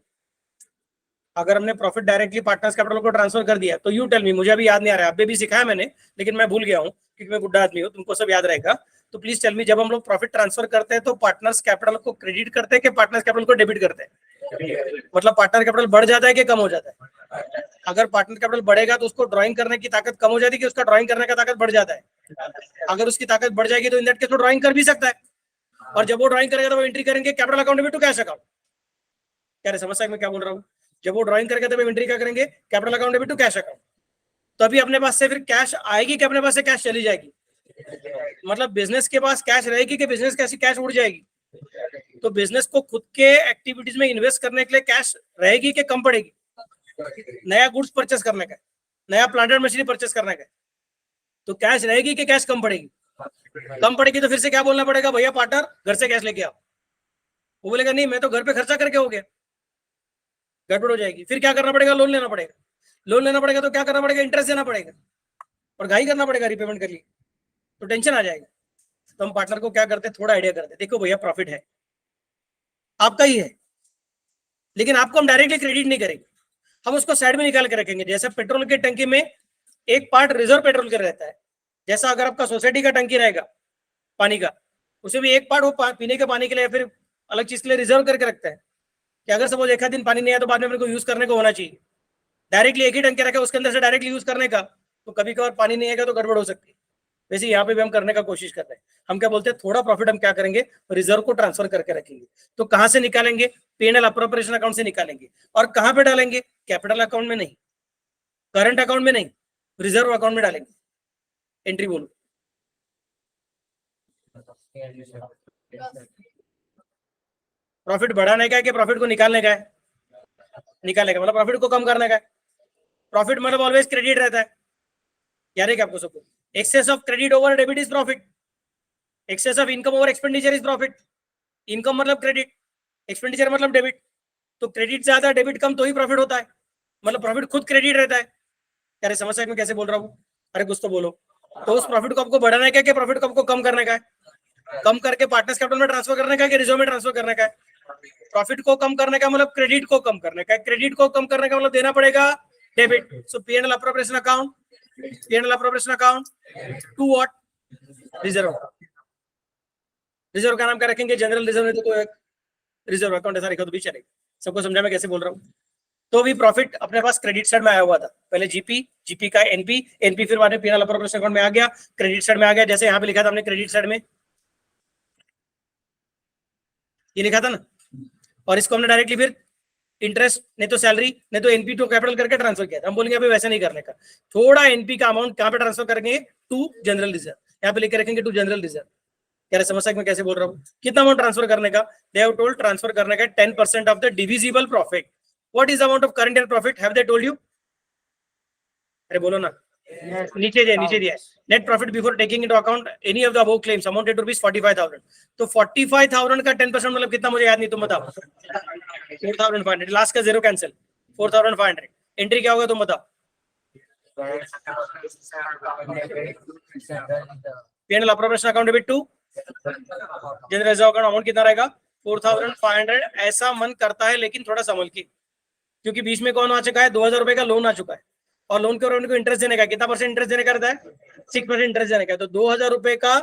अगर हमने प्रॉफिट डायरेक्टली पार्टनर्स कैपिटल को ट्रांसफर कर दिया, तो यू टेल मी, मुझे अभी याद नहीं आ रहा है, अभी भी सिखाया मैंने लेकिन मैं भूल गया हूँ क्योंकि मैं बुढ़ा आदमी हूँ, तुमको सब याद रहेगा. तो प्लीज टेल मी, जब हम लोग प्रॉफिट ट्रांसफर करते हैं तो पार्टनर्स कैपिटल को क्रेडिट करते हैं कि पार्टनर्स कैपिटल को डेबिट करते हैं? मतलब पार्टनर कैपिटल बढ़ जाता है कि कम हो जाता है? अगर पार्टनर कैपिटल बढ़ेगा तो उसको ड्राइंग करने की ताकत कम हो जाती है कि उसका ड्राइंग करने का ताकत बढ़ जाता है? अगर उसकी ताकत बढ़ जाएगी तो इन दैट केस वो ड्राइंग कर भी सकता है, और जब वो ड्राइंग करेगा तो वो एंट्री करेंगे कैपिटल अकाउंट में टू कैश अकाउंट. क्या रे, समझ मैं क्या बोल रहा हूँ? जब वो ड्राइंग करेगा तब एंट्री क्या करेंगे? Capital account debit to cash account. तो अभी अपने पास से फिर कैश आएगी कि अपने पास से कैश चली जाएगी? मतलब बिजनेस के पास कैश रहेगी कि बिजनेस कैसी कैश उड़ जाएगी? तो बिजनेस को खुद के एक्टिविटीज में इन्वेस्ट करने के लिए कैश रहेगी कि कम पड़ेगी? नया गुड्स परचेस करने का, नया प्लांटेड मशीनरी परचेस करने का, तो कैश रहेगी कि कैश कम पड़ेगी? कम पड़ेगी. तो फिर से क्या बोलना पड़ेगा? भैया पार्टनर घर से कैश लेके आओ. वो बोलेगा नहीं मैं तो घर पे खर्चा करके हो गया, गड़बड़ हो जाएगी. फिर क्या करना पड़ेगा? लोन लेना पड़ेगा. लोन लेना पड़ेगा तो क्या करना पड़ेगा? इंटरेस्ट देना पड़ेगा और घाई करना पड़ेगा रिपेमेंट कर लिए, तो टेंशन आ जाएगा. तो हम पार्टनर को क्या करते हैं, थोड़ा आइडिया करते हैं, देखो भैया प्रॉफिट है आपका ही है, लेकिन आपको हम डायरेक्टली क्रेडिट नहीं करेंगे, हम उसको साइड में निकाल के रखेंगे. जैसे पेट्रोल की टंकी में एक पार्ट रिजर्व पेट्रोल का रहता है, जैसा अगर आपका सोसाइटी का टंकी रहेगा पानी का, उसे भी एक पार्ट वो पीने के पानी के लिए फिर अलग चीज के लिए रिजर्व करके रखता है कि अगर सपोज एक दिन पानी नहीं आया तो बाद में मेरे को यूज करने को होना चाहिए. डायरेक्टली एक ही टंकी रखा उसके अंदर से डायरेक्टली यूज करने का, तो कभी कभार पानी नहीं आएगा तो गड़बड़ हो सकती है. वैसे यहाँ पे भी हम करने का कोशिश कर रहे हैं. हम क्या बोलते हैं, थोड़ा प्रॉफिट हम क्या करेंगे, रिजर्व को ट्रांसफर करके रखेंगे. तो कहां से निकालेंगे? P&L अप्रोप्रिएशन अकाउंट से निकालेंगे. और कहां पे डालेंगे? कैपिटल अकाउंट में नहीं, करंट अकाउंट में नहीं, रिजर्व अकाउंट में डालेंगे. एंट्री बोलो. प्रॉफिट बढ़ाने का है कि प्रॉफिट को निकालने का है? निकालने का मतलब प्रॉफिट को कम करने का है. प्रॉफिट मतलब ऑलवेज क्रेडिट रहता है, याद है क्या आपको सबको? Excess of credit over debit is profit, excess of income over expenditure is profit. Income मतलब क्रेडिट, एक्सपेंडिचर मतलब डेबिट. तो क्रेडिट ज्यादा डेबिट कम तो ही प्रॉफिट होता है, मतलब प्रॉफिट खुद क्रेडिट रहता है. अरे समझ में कैसे बोल रहा हूँ? अरे कुछ तो बोलो. तो उस प्रॉफिट को आपको बढ़ाने का है कि प्रॉफिट को आपको कम करने का है? कम करके पार्टनर्स कैपिटल में ट्रांसफर करने का है कि रिजर्व में ट्रांसफर करने का है? प्रॉफिट को कम करने का मतलब क्रेडिट को कम करने का है, क्रेडिट को कम करने का मतलब देना पड़ेगा debit. So P&L appropriation account, P&L appropriation account to what? Reserve. Reserve का नाम क्या रखेंगे? General reserve. नहीं तो एक रिजर्व अकाउंट ऐसा लिखा तो भी चलेगा. सबको समझा मैं कैसे बोल रहा हूँ? तो भी प्रॉफिट अपने पास क्रेडिट साइड में आया हुआ था, पहले जीपी का एनपी फिर बाद में P&L अप्रोप्रिएशन अकाउंट में आ गया, क्रेडिट साइड में आ गया. जैसे यहाँ पे लिखा था हमने क्रेडिट साइड में ये लिखा था ना, और इसको हमने डायरेक्टली फिर इंटरेस्ट नहीं तो सैलरी नहीं तो एनपी टू कैपिटल करके ट्रांसफर किया था. हम बोलेंगे अभी वैसे नहीं करने का, थोड़ा एनपी का अमाउंट कहाँ पे ट्रांसफर करेंगे? To general reserve. यहाँ पे लिखे रखेंगे टू जनरल रिजर्व. क्या समझ मैं कैसे बोल रहा हूँ? कितना अमाउंट ट्रांसफर करने का? दे हैव टोल्ड ट्रांसफर करने का 10% of the divisible profit. What is amount of current year profit? Have they told you? अरे बोलो ना. नीचे दिया net profit before taking into account any of the above claims amounted to rupees 45,000। तो 45,000 का 10% मतलब कितना, मुझे याद नहीं, तुम बताओ। 4,500। लास्ट का जीरो कैंसिल, 4,500। एंट्री क्या होगा तुम बताओ। P&L appropriation account debit to general reserve account, amount कितना रहेगा 4,500। ऐसा मन करता है लेकिन थोड़ा संभल के, क्योंकि बीच में कौन आ चुका है, 2,000 रुपए का लोन आ चुका है, और लोन के ऊपर उनको इंटरेस्ट देने का, कितना परसेंट इंटरेस्ट देने का रहता है, 6% इंटरेस्ट देने का। तो 2,000 रुपए का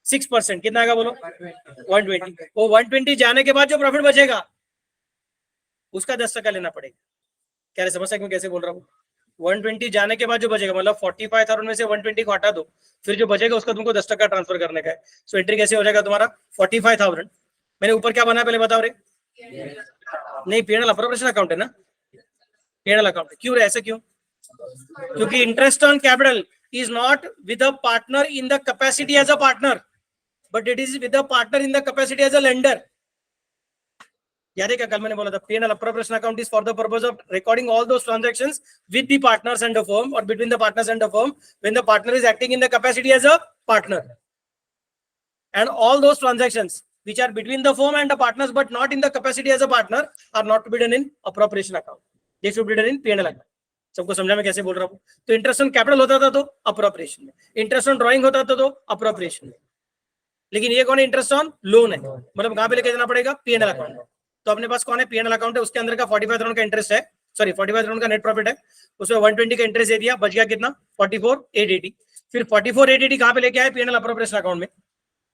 6% कितना आएगा बोलो, 120। वो 120 जाने के बाद जो प्रॉफिट बचेगा उसका 10% लेना पड़ेगा। क्या समझ सकते कैसे बोल रहा हूँ। 120 जाने के बाद जो बचेगा, मतलब 45,000 में से 120 को हटा दो, फिर जो बचेगा उसका तुमको 10% ट्रांसफर करने का है। सो एंट्री कैसे हो जाएगा तुम्हारा 45,000। मैंने ऊपर क्या बना पहले बताओ रे। नहीं, P&L अप्रोप्रिएशन अकाउंट है ना, P&L अकाउंट। क्यों रे, ऐसे क्यों? क्योंकि interest on capital is not with a partner in the capacity as a partner, but it is with a partner in the capacity as a lender. याद है क्या कल मैंने बोला था, P&L appropriation account is for the purpose of recording all those transactions with the partners and the firm, or between the partners and the firm, when the partner is acting in the capacity as a partner, and all those transactions which are between the firm and the partners but not in the capacity as a partner are not to be done in appropriation account. They should be done in P&L account. सबको समझा मैं कैसे बोल रहा हूँ। तो interest on capital होता था तो अप्रोप्रिएशन में, इंटरेस्ट ऑन ड्राइंग होता था तो अप्रोप्रिएशन में, लेकिन ये कौन है, इंटरेस्ट ऑन लोन है, मतलब कहां पे लेके जाना पड़ेगा, P&L अकाउंट। तो अपने पास कौन है, P&L अकाउंट है, उसके अंदर का 45,000 का इंटरेस्ट है, सॉरी 45,000 का नेट प्रॉफिट है, उसमें 120 का इंटरेस्ट दे दिया, बच गया कितना 44,880। फिर 44,880 कहां पे लेके आए, P&L अप्रोप्रिएशन अकाउंट में,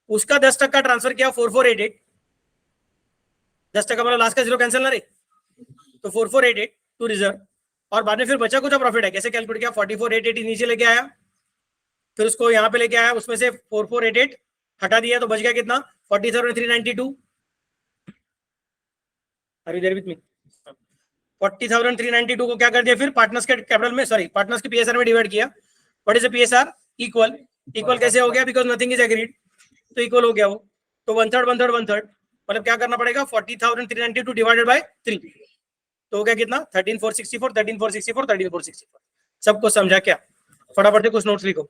उसका 10% ट्रांसफर किया 4,488। 10% मतलब लास्ट का जीरो कैंसिल ना रे, तो 4,488 टू रिजर्व, और बाद में फिर बचा कुछ प्रॉफिट है, कैसे कैलकुलेट किया, 44,880 नीचे लेके आया, फिर उसको यहाँ पे लेके आया, उसमें से 4,488 हटा दिया, तो बच गया कितना 40,392। अरे देर विथ मी, 40,392 को क्या कर दिया, फिर पार्टनर्स के कैपिटल में, सॉरी पार्टनर्स के पीएसआर में डिवाइड किया। What is the PSR, equal. Equal कैसे हो गया, बिकॉज नथिंग इज एग्रीड, तो इक्वल हो गया वो। तो 1/3 1/3 1/3, मतलब क्या करना पड़ेगा, 40,392 डिवाइडेड बाय 3, तो हो गया कितना 13,464 13,464 13,464। सबको समझा क्या, फटाफट से कुछ नोट्स लिखो।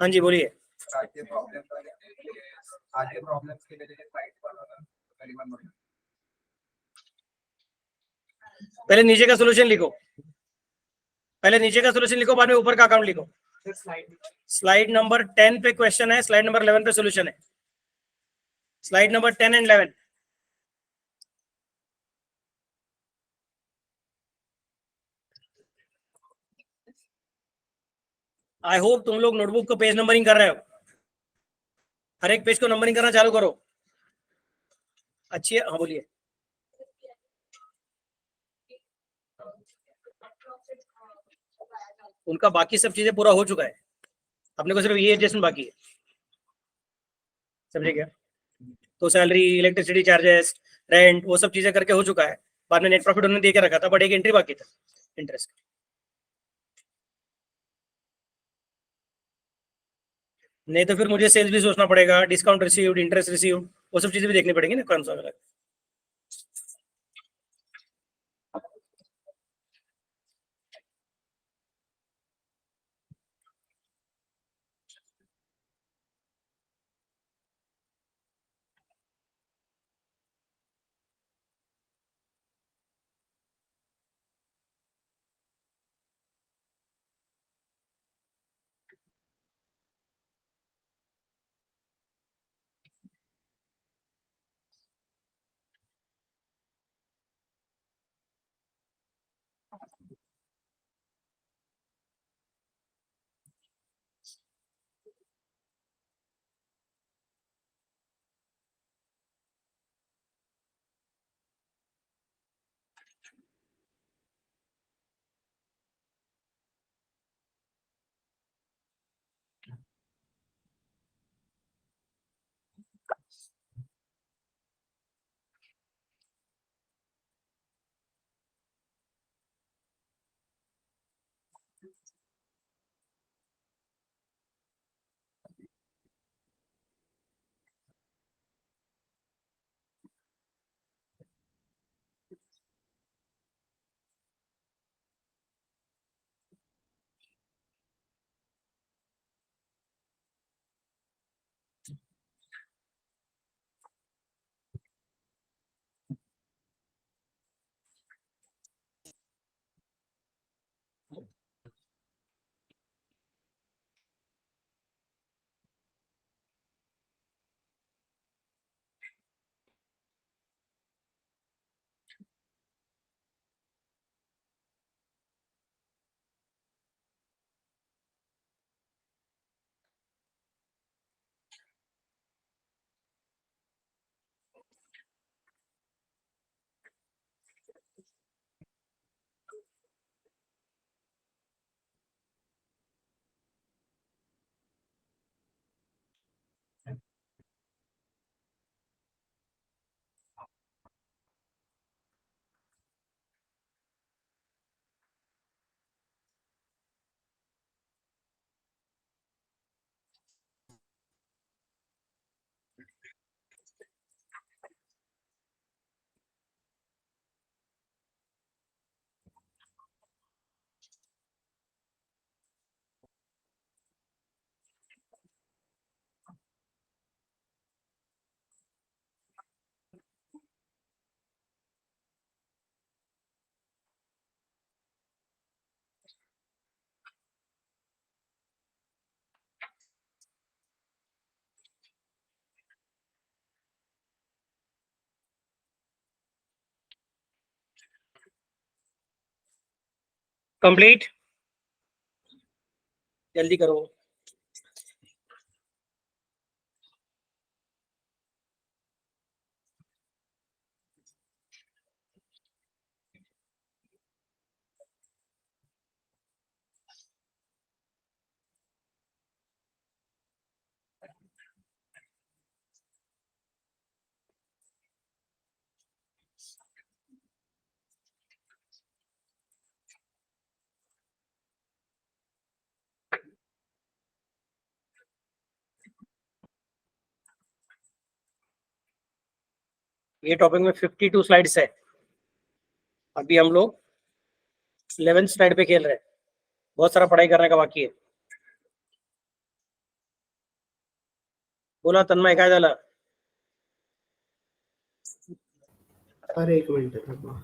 हाँ जी बोलिए। पहले नीचे का सोल्यूशन लिखो, पहले नीचे का सोल्यूशन लिखो, बाद में ऊपर का अकाउंट लिखो। स्लाइड नंबर 10 पे क्वेश्चन है, स्लाइड नंबर 11 पे सोल्यूशन है। Slide number 10 and 11। I hope तुम लोग नोटबुक को पेज नंबरिंग कर रहे हो, हर एक पेज को नंबरिंग करना चालू करो। अच्छी है, हाँ बोलिए। उनका बाकी सब चीजें पूरा हो चुका है, अपने को सिर्फ ये एडजस्टमेंट बाकी है, समझे क्या। तो सैलरी, इलेक्ट्रिसिटी चार्जेस, रेंट, वो सब चीजें करके हो चुका है। बाद में नेट प्रॉफिट उन्होंने दे के रखा था, बट एक एंट्री बाकी था, इंटरेस्ट। नहीं तो फिर मुझे सेल्स भी सोचना पड़ेगा, डिस्काउंट रिसीव्ड, इंटरेस्ट रिसीव्ड, वो सब चीजें भी देखनी पड़ेंगी ना, कौन सा अलग। कंप्लीट, जल्दी करो। ये टॉपिक में 52 स्लाइड्स है। अभी हम लोग 11th स्लाइड पे खेल रहे हैं, बहुत सारा पढ़ाई करने का बाकी है। बोला तन्मय, काय झालं? अरे एक मिनिट थांबा.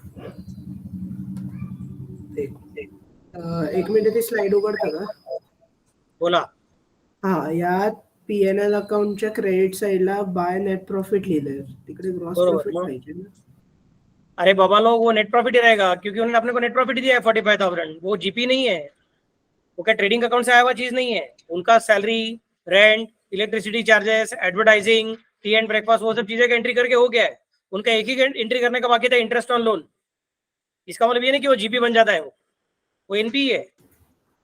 एक मिनिट ती स्लाइड उघडतं का? बोला. हा, यात पीएनएल अकाउंटच्या क्रेडिट साइडला बाय नेट प्रॉफिट लिहिलंय, तिकडे ग्रॉस बरोबर, प्रॉफिट मग? पाहिजे ना. अरे बाबा लोग, वो नेट प्रॉफिट ही रहेगा क्योंकि उन्होंने अपने को नेट प्रॉफिट ही दिया है 45,000। वो जीपी नहीं है, वो क्या ट्रेडिंग अकाउंट से आया हुआ चीज नहीं है। उनका salary, rent, electricity charges, advertising, T and breakfast, वो सब चीजें का एंट्री करके हो गया है। उनका एक ही एंट्री करने का बाकी था, इंटरेस्ट ऑन लोन। इसका मतलब ये नहीं कि वो जीपी बन जाता है, वो एनपी है।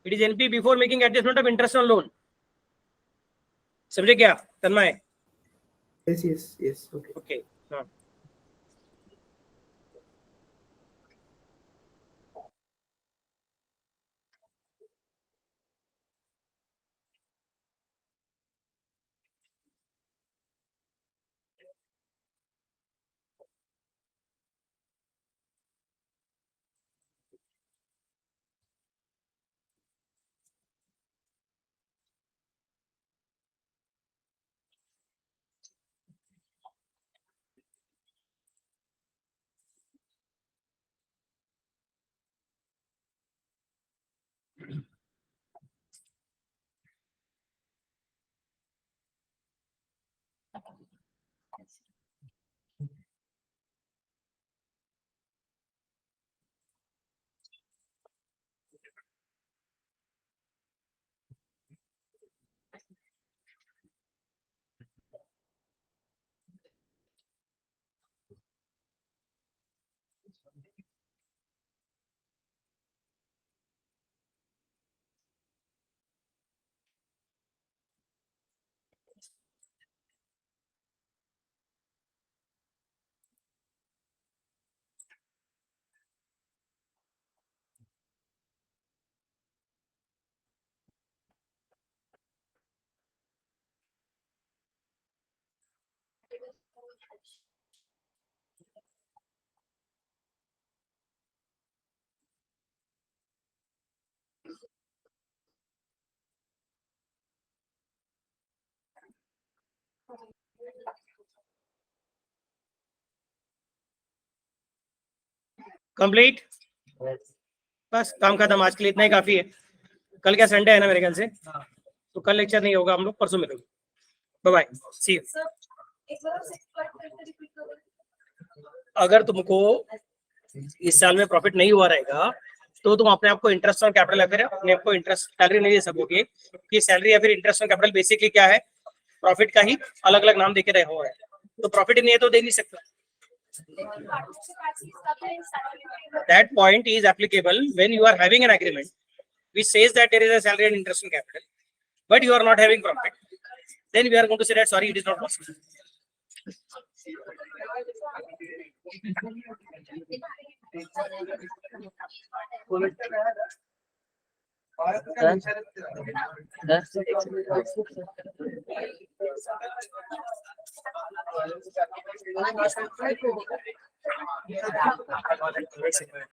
It is NP before making adjustment of interest on loan. समझे क्या Tanmay? Yes yes yes, okay. Okay, हाँ। कंप्लीट, बस काम खत्म। आज के लिए इतना ही काफी है। कल क्या संडे है ना मेरे ख्याल से, तो कल लेक्चर नहीं होगा, हम लोग परसों मिलेंगे। Bye bye, see you. अगर तुमको इस साल में प्रॉफिट नहीं हुआ रहेगा तो तुम अपने आप को इंटरेस्ट ऑन कैपिटल या फिर अपने आप को इंटरेस्ट सैलरी नहीं दे सकोगे, कि सैलरी या फिर इंटरेस्ट ऑन कैपिटल बेसिकली क्या है, प्रॉफिट का ही अलग अलग नाम देके रहे हो है। तो प्रॉफिट ही नहीं है तो दे नहीं सकता। That point is applicable when you are having an agreement which says that there is a salary and interest on capital, but you are not having profit. Then we are going to say that sorry, it is not possible.